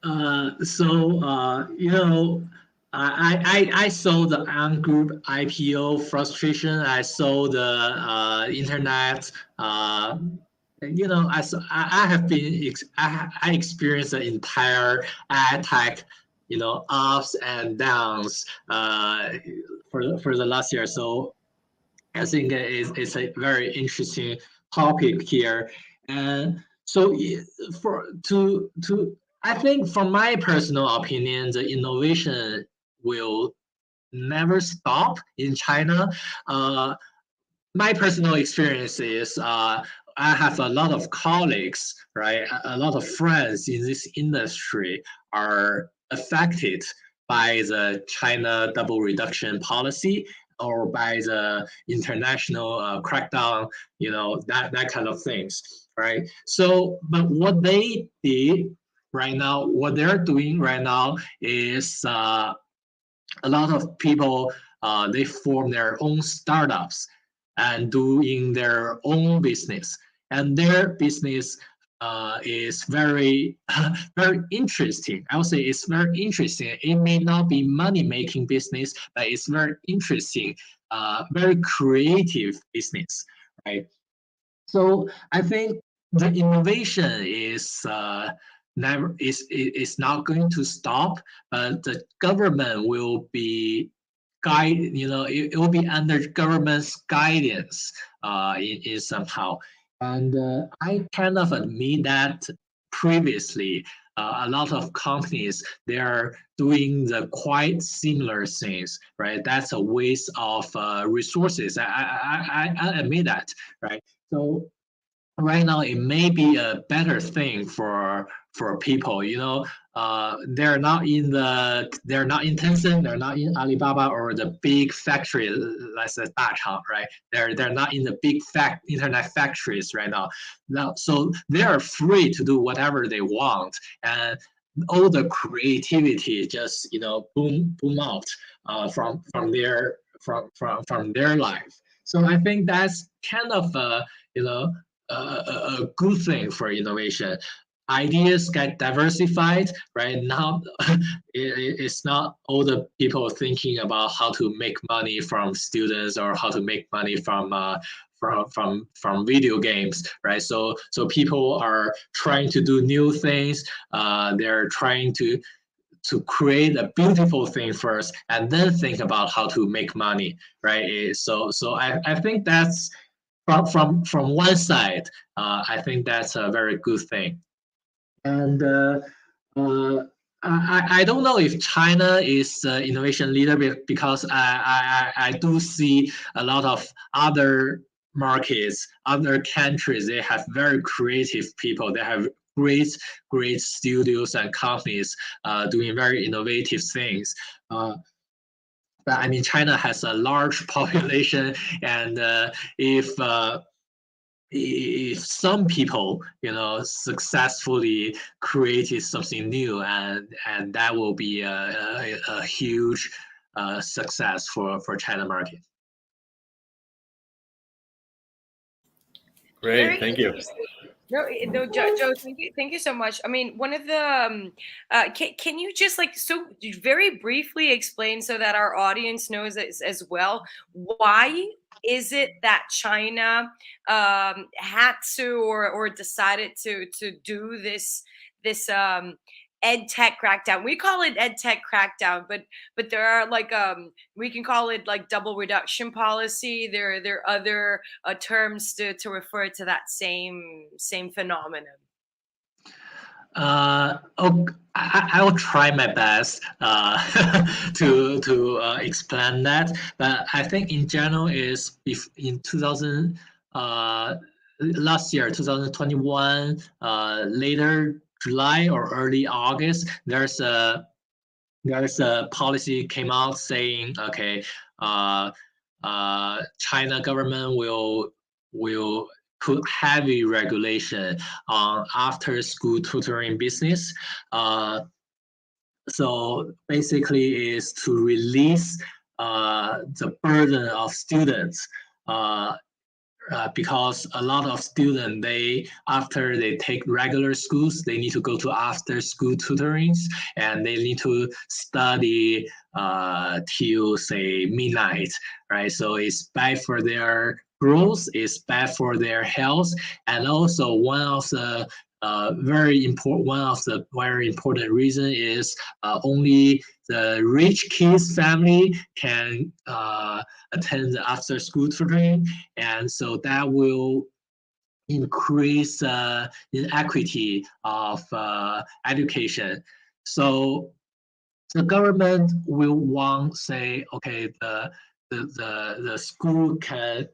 You know, I saw the Ant Group IPO frustration. I saw the internet. You know, I have been I experienced the entire edtech, you know, ups and downs for the last year. So I think it's a very interesting topic here. And so I think from my personal opinion, the innovation will never stop in China. My personal experience is I have a lot of colleagues, right? A lot of friends in this industry are affected by the China double reduction policy or by the international crackdown, you know, that kind of things, right? So, but what they did right now, what they're doing right now is a lot of people, they form their own startups and doing their own business. And their business is very, very interesting. I would say it's very interesting. It may not be money-making business, but it's very interesting, very creative business, right? So I think the innovation is not going to stop, but the government will be it will be under government's guidance in somehow. And I kind of admit that previously a lot of companies, they are doing the quite similar things, right? That's a waste of resources. I admit that, right? So right now it may be a better thing for people, you know. They're not in Tencent, they're not in Alibaba or the big factory, let's say Dachang, right? They're not in the big internet factories right now, so they are free to do whatever they want, and all the creativity just, you know, boom out from their life. So I think that's kind of you know, a good thing for innovation. Ideas get diversified, right? Now it's not all the people thinking about how to make money from students or how to make money from video games, right? So people are trying to do new things. They're trying to create a beautiful thing first and then think about how to make money, right? So I think that's from one side, I think that's a very good thing. And I don't know if China is innovation leader, because I do see a lot of other markets, other countries, they have very creative people. They have great studios and companies doing very innovative things. But I mean, China has a large population, and if some people, you know, successfully created something new, and that will be a huge success for China market. Great, thank you. No, Joe, thank you so much. I mean, one of the can you just so very briefly explain so that our audience knows as well, why is it that China had to or decided to do this edtech crackdown? We call it edtech crackdown, but there are we can call it double reduction policy. There are other terms to refer to that same phenomenon. I will try my best to explain that, but I think in general is if in 2000 last year 2021 later July or early August, there's a policy came out saying, okay, China government will put heavy regulation on after school tutoring business. so basically is to release the burden of students, because a lot of students, after they take regular schools, they need to go to after school tutorings, and they need to study till say midnight, right? So it's bad for their growth, it's bad for their health, and also one of the very important reason is only the rich kids family can attend the after school tutoring, and so that will increase inequity of education. So the government will want say, okay, the school can,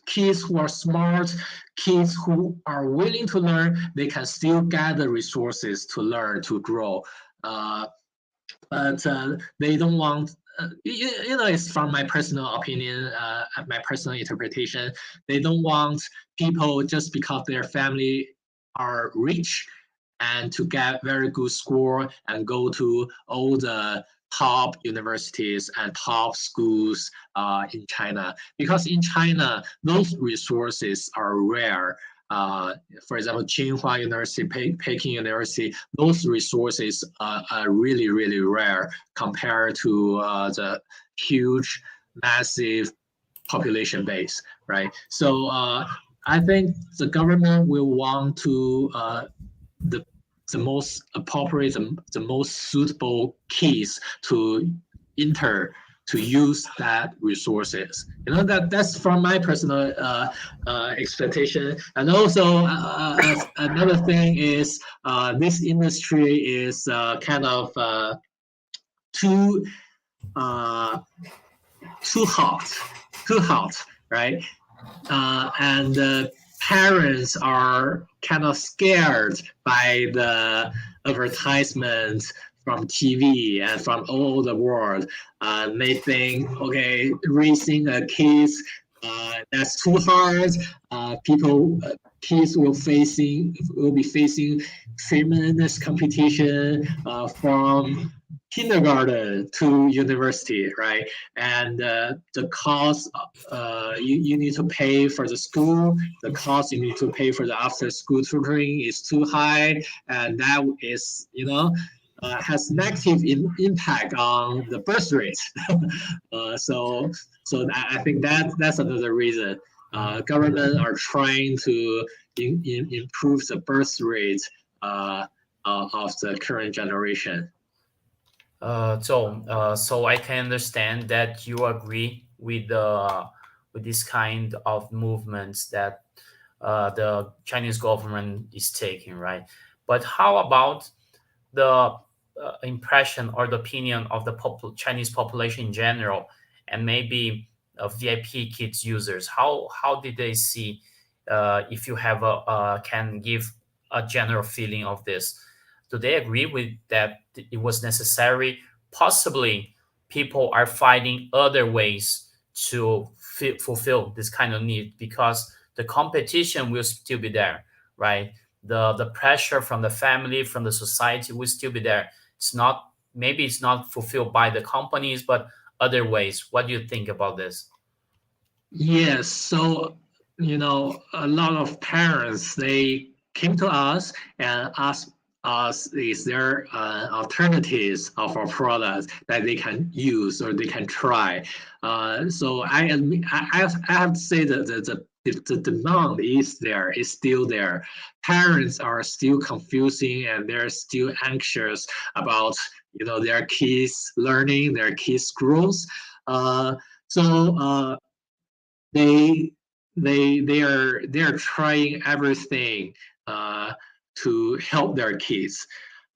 kids who are smart, kids who are willing to learn, they can still gather resources to learn, to grow. But they don't want, it's from my personal opinion, my personal interpretation. They don't want people just because their family are rich and to get very good score and go to all the top universities and top schools in China. Because in China, those resources are rare. For example, Tsinghua University, Peking University, those resources are really, really rare compared to the huge, massive population base, right? So I think the government will want to the most appropriate, the most suitable keys to enter to use that resources. That's from my personal expectation. And also another thing is this industry is kind of too hot, right? And parents are kind of scared by the advertisements from TV and from all the world. They think, okay, raising a kids, that's too hard. Kids will be facing tremendous competition from kindergarten to university, right? And the cost you need to pay for the school, the cost you need to pay for the after school tutoring is too high, and that is, has negative impact on the birth rate. So I think that's another reason. Government are trying to improve the birth rate of the current generation. So I can understand that you agree with this kind of movements that the Chinese government is taking, right? But how about the impression or the opinion of the Chinese population in general, and maybe VIPKid users? How did they see? If you have can give a general feeling of this, do they agree with that it was necessary? Possibly, people are finding other ways to fulfill this kind of need because the competition will still be there, right? The pressure from the family, from the society will still be there. Maybe it's not fulfilled by the companies, but other ways. What do you think about this? Yes, so a lot of parents, they came to us and asked us, is there alternatives of our products that they can use or they can try? So I have to say that the demand is still there. Parents are still confusing and they're still anxious about their kids learning, their kids growth. So they are trying everything to help their kids.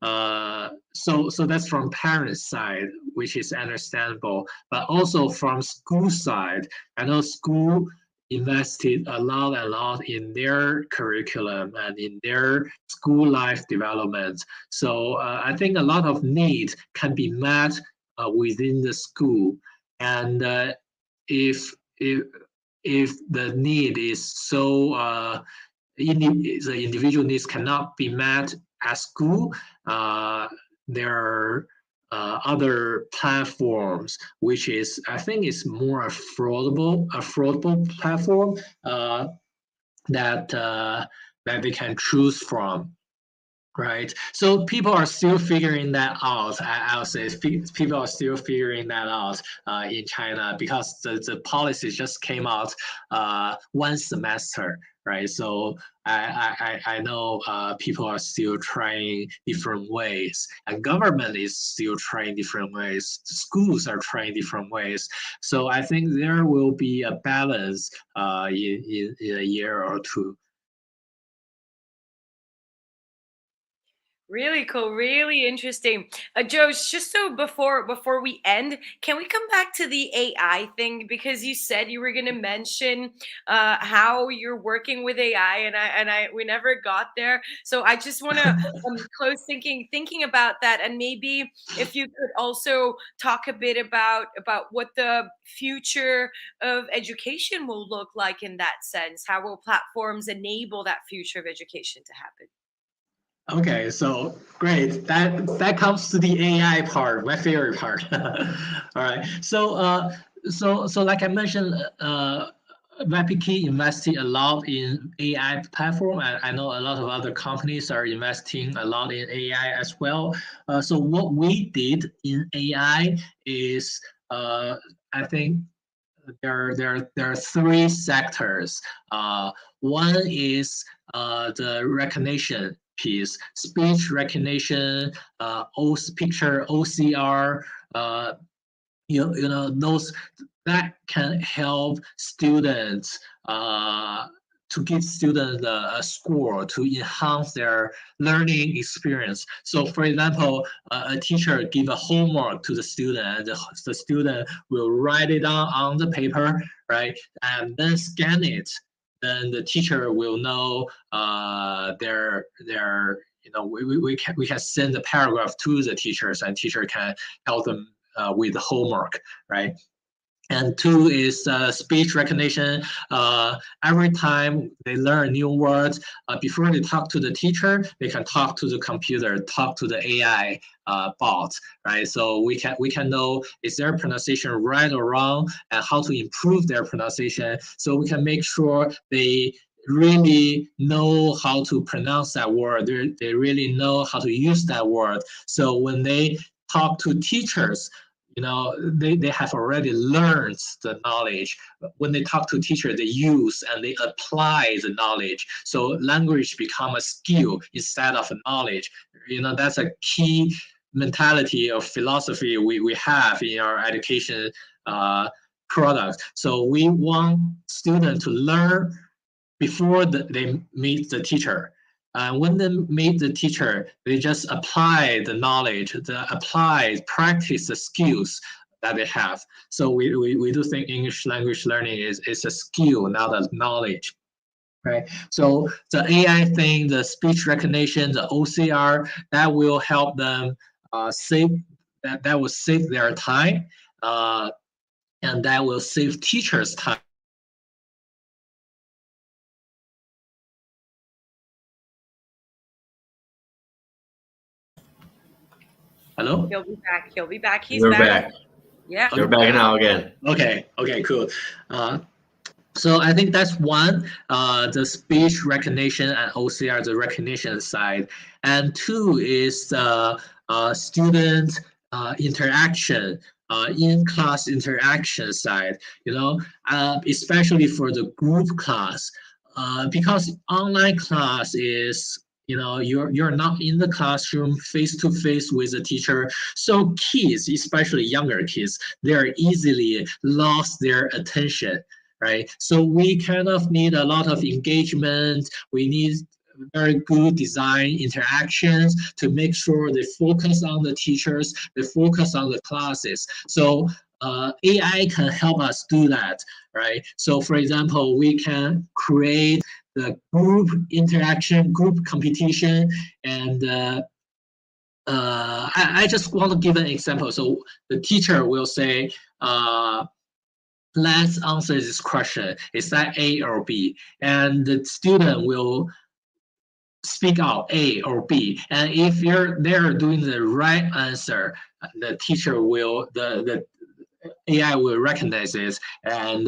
So that's from parents' side, which is understandable. But also from school side, I know school invested a lot in their curriculum and in their school life development. So I think a lot of need can be met within the school. And if the need is so the individual needs cannot be met at school, there are other platforms, which is, I think, is more affordable platform that they can choose from. Right. So people are still figuring that out. I'll say people are still figuring that out in China, because the policy just came out one semester. Right. So I know people are still trying different ways, and government is still trying different ways. Schools are trying different ways. So I think there will be a balance in a year or two. Really cool, really interesting. Joe, just so before we end, can we come back to the AI thing? Because you said you were going to mention how you're working with AI, and we never got there. So I just want to close thinking about that, and maybe if you could also talk a bit about what the future of education will look like in that sense. How will platforms enable that future of education to happen? Okay, so great. That comes to the AI part, my favorite part. All right. So like I mentioned, VIPKid invested a lot in AI platform. I know a lot of other companies are investing a lot in AI as well. So what we did in AI is, I think there are three sectors. One is the recognition piece, speech recognition, picture OCR, you know, those that can help students to give students a score to enhance their learning experience. So for example, a teacher give a homework to the student, and the student will write it down on the paper, right? And then scan it. Then the teacher will know we can send the paragraph to the teachers, and teacher can help them with the homework, right? And two is speech recognition. Every time they learn new words, before they talk to the teacher, they can talk to the computer, talk to the AI bot, right? So we can know is their pronunciation right or wrong, and how to improve their pronunciation. So we can make sure they really know how to pronounce that word. They really know how to use that word. So when they talk to teachers, you know, they have already learned the knowledge. When they talk to teacher, they use and they apply the knowledge. So language become a skill instead of a knowledge. You know, that's a key mentality or philosophy we have in our education product. So we want students to learn before they meet the teacher. When they meet the teacher, they just apply the knowledge, practice the skills that they have. So we do think English language learning is a skill, not a knowledge. Right. So the AI thing, the speech recognition, the OCR, that will help them that will save their time, and that will save teachers time. Hello? He'll be back. He'll be back. He's You're back. back. Yeah. You're back now again. Okay, cool. So I think that's one, the speech recognition and OCR, the recognition side. And two is student interaction, in-class interaction side, you know, especially for the group class, because online class is, you know, you're not in the classroom face to face with the teacher. So kids, especially younger kids, they're easily lost their attention, right? So we kind of need a lot of engagement. We need very good design interactions to make sure they focus on the teachers, they focus on the classes. So AI can help us do that, right? So for example, we can create the group interaction, group competition, and I just want to give an example. So the teacher will say, let's answer this question. Is that A or B? And the student will speak out A or B, and if they're doing the right answer, the teacher will the AI will recognize it and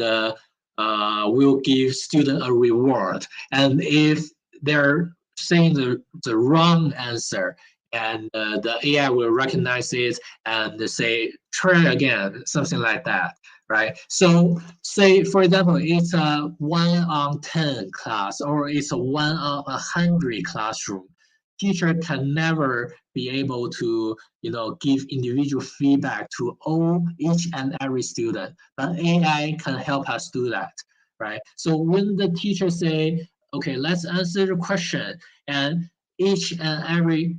will give student a reward. And if they're saying the wrong answer, and the AI will recognize it and say try again, something like that, right? So say for example, it's a 1 on 10 class, or it's a 1 on 100 classroom. Teacher can never be able to give individual feedback to each and every student, but AI can help us do that, right? So when the teacher say, okay, let's answer the question, and each and every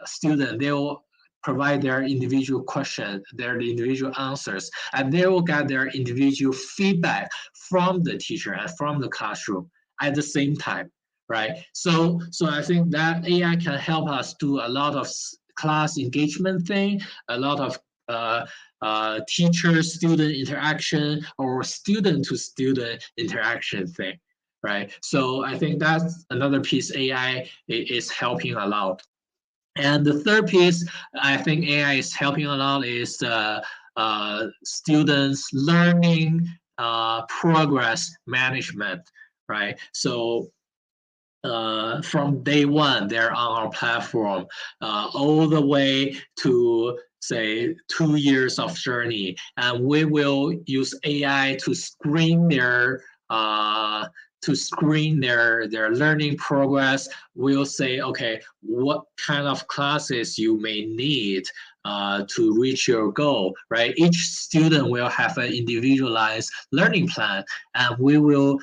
student, they will provide their individual question, their individual answers, and they will get their individual feedback from the teacher and from the classroom at the same time, right? So I think that AI can help us do a lot of class engagement thing, a lot of teacher-student interaction or student-to-student interaction thing, right? So I think that's another piece AI is helping a lot. And the third piece I think AI is helping a lot is students' learning progress management, right? So from day one, they're on our platform, all the way to say 2 years of journey, and we will use AI to screen their learning progress. We'll say, okay, what kind of classes you may need to reach your goal, right? Each student will have an individualized learning plan, and we will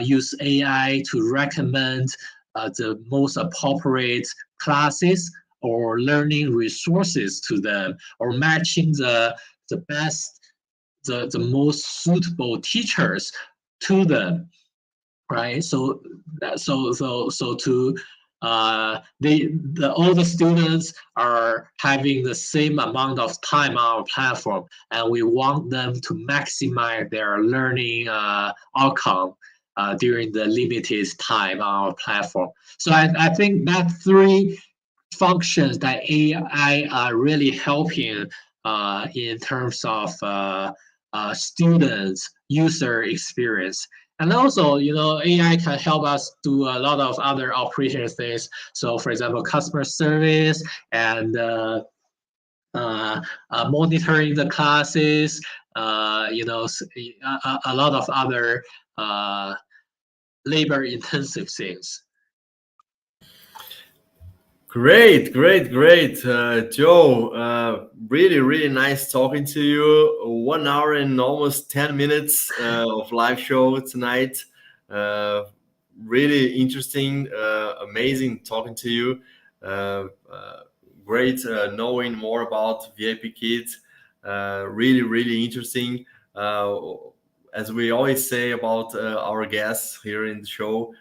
use AI to recommend the most appropriate classes or learning resources to them, or matching the best, the most suitable teachers to them, right? So to all the students are having the same amount of time on our platform, and we want them to maximize their learning outcome during the limited time on our platform. So I think that three functions that AI are really helping in terms of students' user experience. And also, AI can help us do a lot of other operation things. So, for example, customer service and monitoring the classes, a lot of other labor-intensive things. Great. Zhou, really nice talking to you. 1 hour and almost 10 minutes of live show tonight. Really interesting, amazing talking to you. Great knowing more about VIPKid. Really interesting. As we always say about our guests here in the show,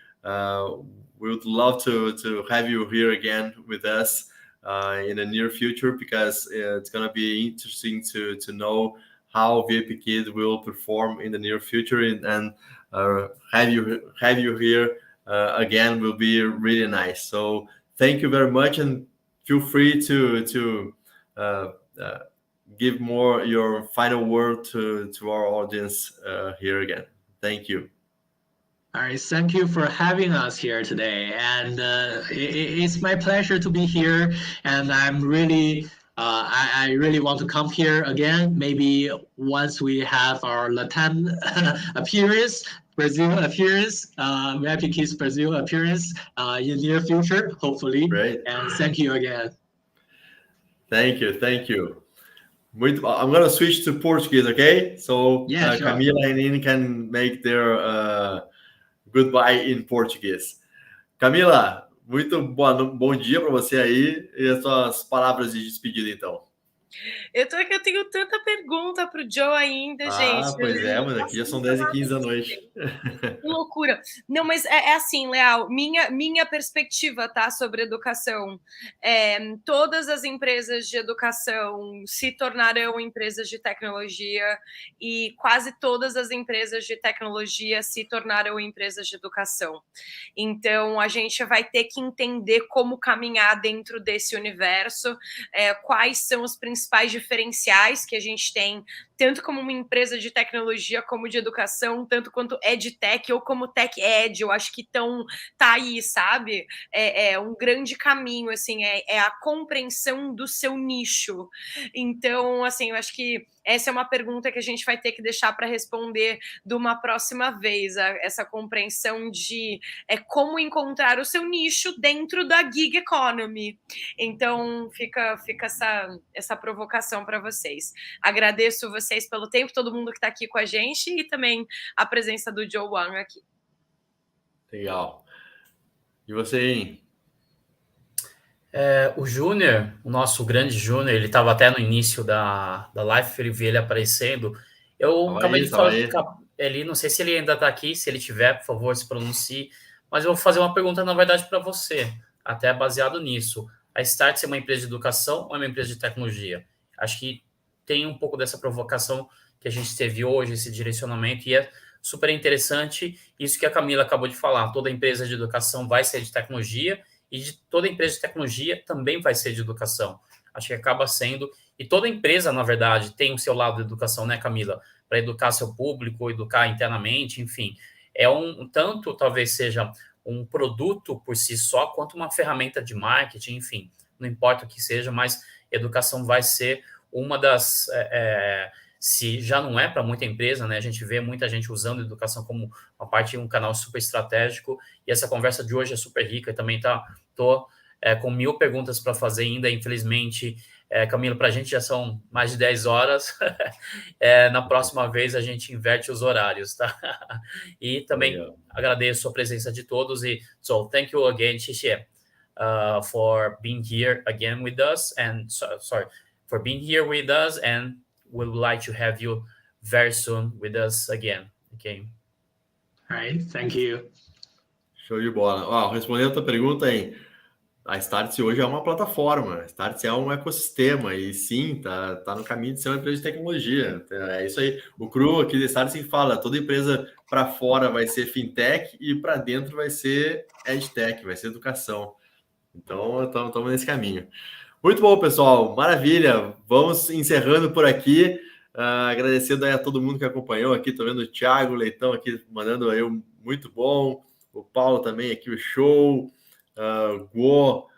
we would love to have you here again with us in the near future, because it's going to be interesting to know how VIPKid will perform in the near future, and have you here again will be really nice. So thank you very much, and feel free to give more your final word to our audience here again. Thank you. All right, thank you for having us here today, and it's my pleasure to be here. And I'm really, I really want to come here again. Maybe once we have our Latin appearance, Brazil appearance, VIPKid's Brazil appearance in near future, hopefully. Great. And thank you again. Thank you. I'm gonna switch to Portuguese, okay? So yeah, sure. Camila and Vini can make their goodbye in português. Camila, muito bom dia para você aí, e as suas palavras de despedida, então. Eu tenho tanta pergunta para o Joe ainda, gente. Pois é, mas aqui já são 10h15 da noite. Que loucura. Não, mas é assim, Leal, minha perspectiva, tá, sobre educação. Todas as empresas de educação se tornarão empresas de tecnologia e quase todas as empresas de tecnologia se tornarão empresas de educação. Então, a gente vai ter que entender como caminhar dentro desse universo, quais são os principais diferenciais que a gente tem, tanto como uma empresa de tecnologia, como de educação, tanto quanto edtech ou como tech ed, eu acho que tá aí, sabe? É um grande caminho, assim, é a compreensão do seu nicho. Então, assim, eu acho que essa é uma pergunta que a gente vai ter que deixar para responder de uma próxima vez, essa compreensão de como encontrar o seu nicho dentro da gig economy. Então, fica essa provocação para vocês. Agradeço vocês pelo tempo, todo mundo que está aqui com a gente e também a presença do Zhou Wang aqui. Legal. E você, hein? O Júnior, o nosso grande Júnior, ele estava até no início da live, eu vi ele aparecendo. Eu acabei de falar ele, não sei se ele ainda está aqui, se ele tiver, por favor, se pronuncie, mas eu vou fazer uma pergunta, na verdade, para você, até baseado nisso. A StartSe é uma empresa de educação ou é uma empresa de tecnologia? Acho que tem um pouco dessa provocação que a gente teve hoje, esse direcionamento, e é super interessante isso que a Camila acabou de falar. Toda empresa de educação vai ser de tecnologia, e de toda empresa de tecnologia também vai ser de educação. Acho que acaba sendo... E toda empresa, na verdade, tem o seu lado de educação, né, Camila? Para educar seu público, educar internamente, enfim. Tanto, talvez seja um produto por si só, quanto uma ferramenta de marketing, enfim. Não importa o que seja, mas educação vai ser uma das... se já não é para muita empresa, né? A gente vê muita gente usando a educação como uma parte, um canal super estratégico, e essa conversa de hoje é super rica, e também tô com 1000 perguntas para fazer ainda, infelizmente, Camila, para a gente já são mais de 10 horas, na próxima vez a gente inverte os horários, tá? E também agradeço a presença de todos, e so, thank you again, Hsieh, for being here again with us, and for being here with us, and we would like to have you very soon with us again. Okay. All right. Thank you. Show de bola. Respondendo a tua pergunta, hein? A StartSe hoje é uma plataforma. A StartSe é um ecossistema e sim, tá no caminho de ser uma empresa de tecnologia. É isso aí. O Cru aqui da StartSe fala, toda empresa para fora vai ser fintech e para dentro vai ser edtech, vai ser educação. Então, estamos nesse caminho. Muito bom, pessoal. Maravilha. Vamos encerrando por aqui. Agradecendo aí a todo mundo que acompanhou aqui. Estou vendo o Thiago Leitão aqui mandando aí um muito bom. O Paulo também aqui, o show. Guo,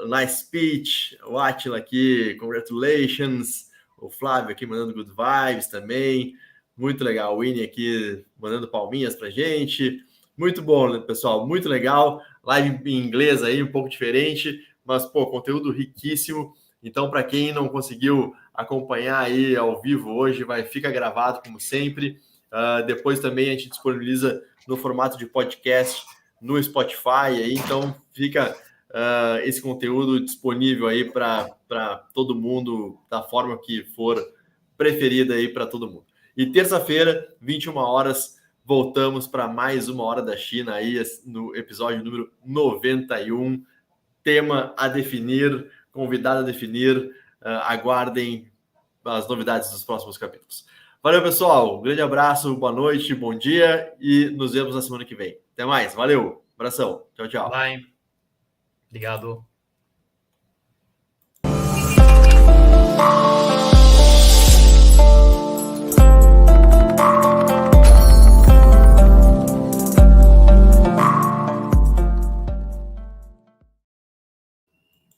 nice speech. O Atila aqui, congratulations. O Flávio aqui mandando good vibes também. Muito legal. O Vini aqui mandando palminhas pra gente. Muito bom, né, pessoal? Muito legal. Live em inglês aí, um pouco diferente. Mas, conteúdo riquíssimo. Então, para quem não conseguiu acompanhar aí ao vivo hoje, fica gravado, como sempre. Depois também a gente disponibiliza no formato de podcast no Spotify. Aí, então, fica esse conteúdo disponível aí para todo mundo, da forma que for preferida aí para todo mundo. E terça-feira, 21 horas, voltamos para mais uma Hora da China aí, no episódio número 91. Tema a definir, convidado a definir. Aguardem as novidades dos próximos capítulos. Valeu, pessoal. Um grande abraço, boa noite, bom dia e nos vemos na semana que vem. Até mais. Valeu. Abração. Tchau, tchau. Bye. Obrigado.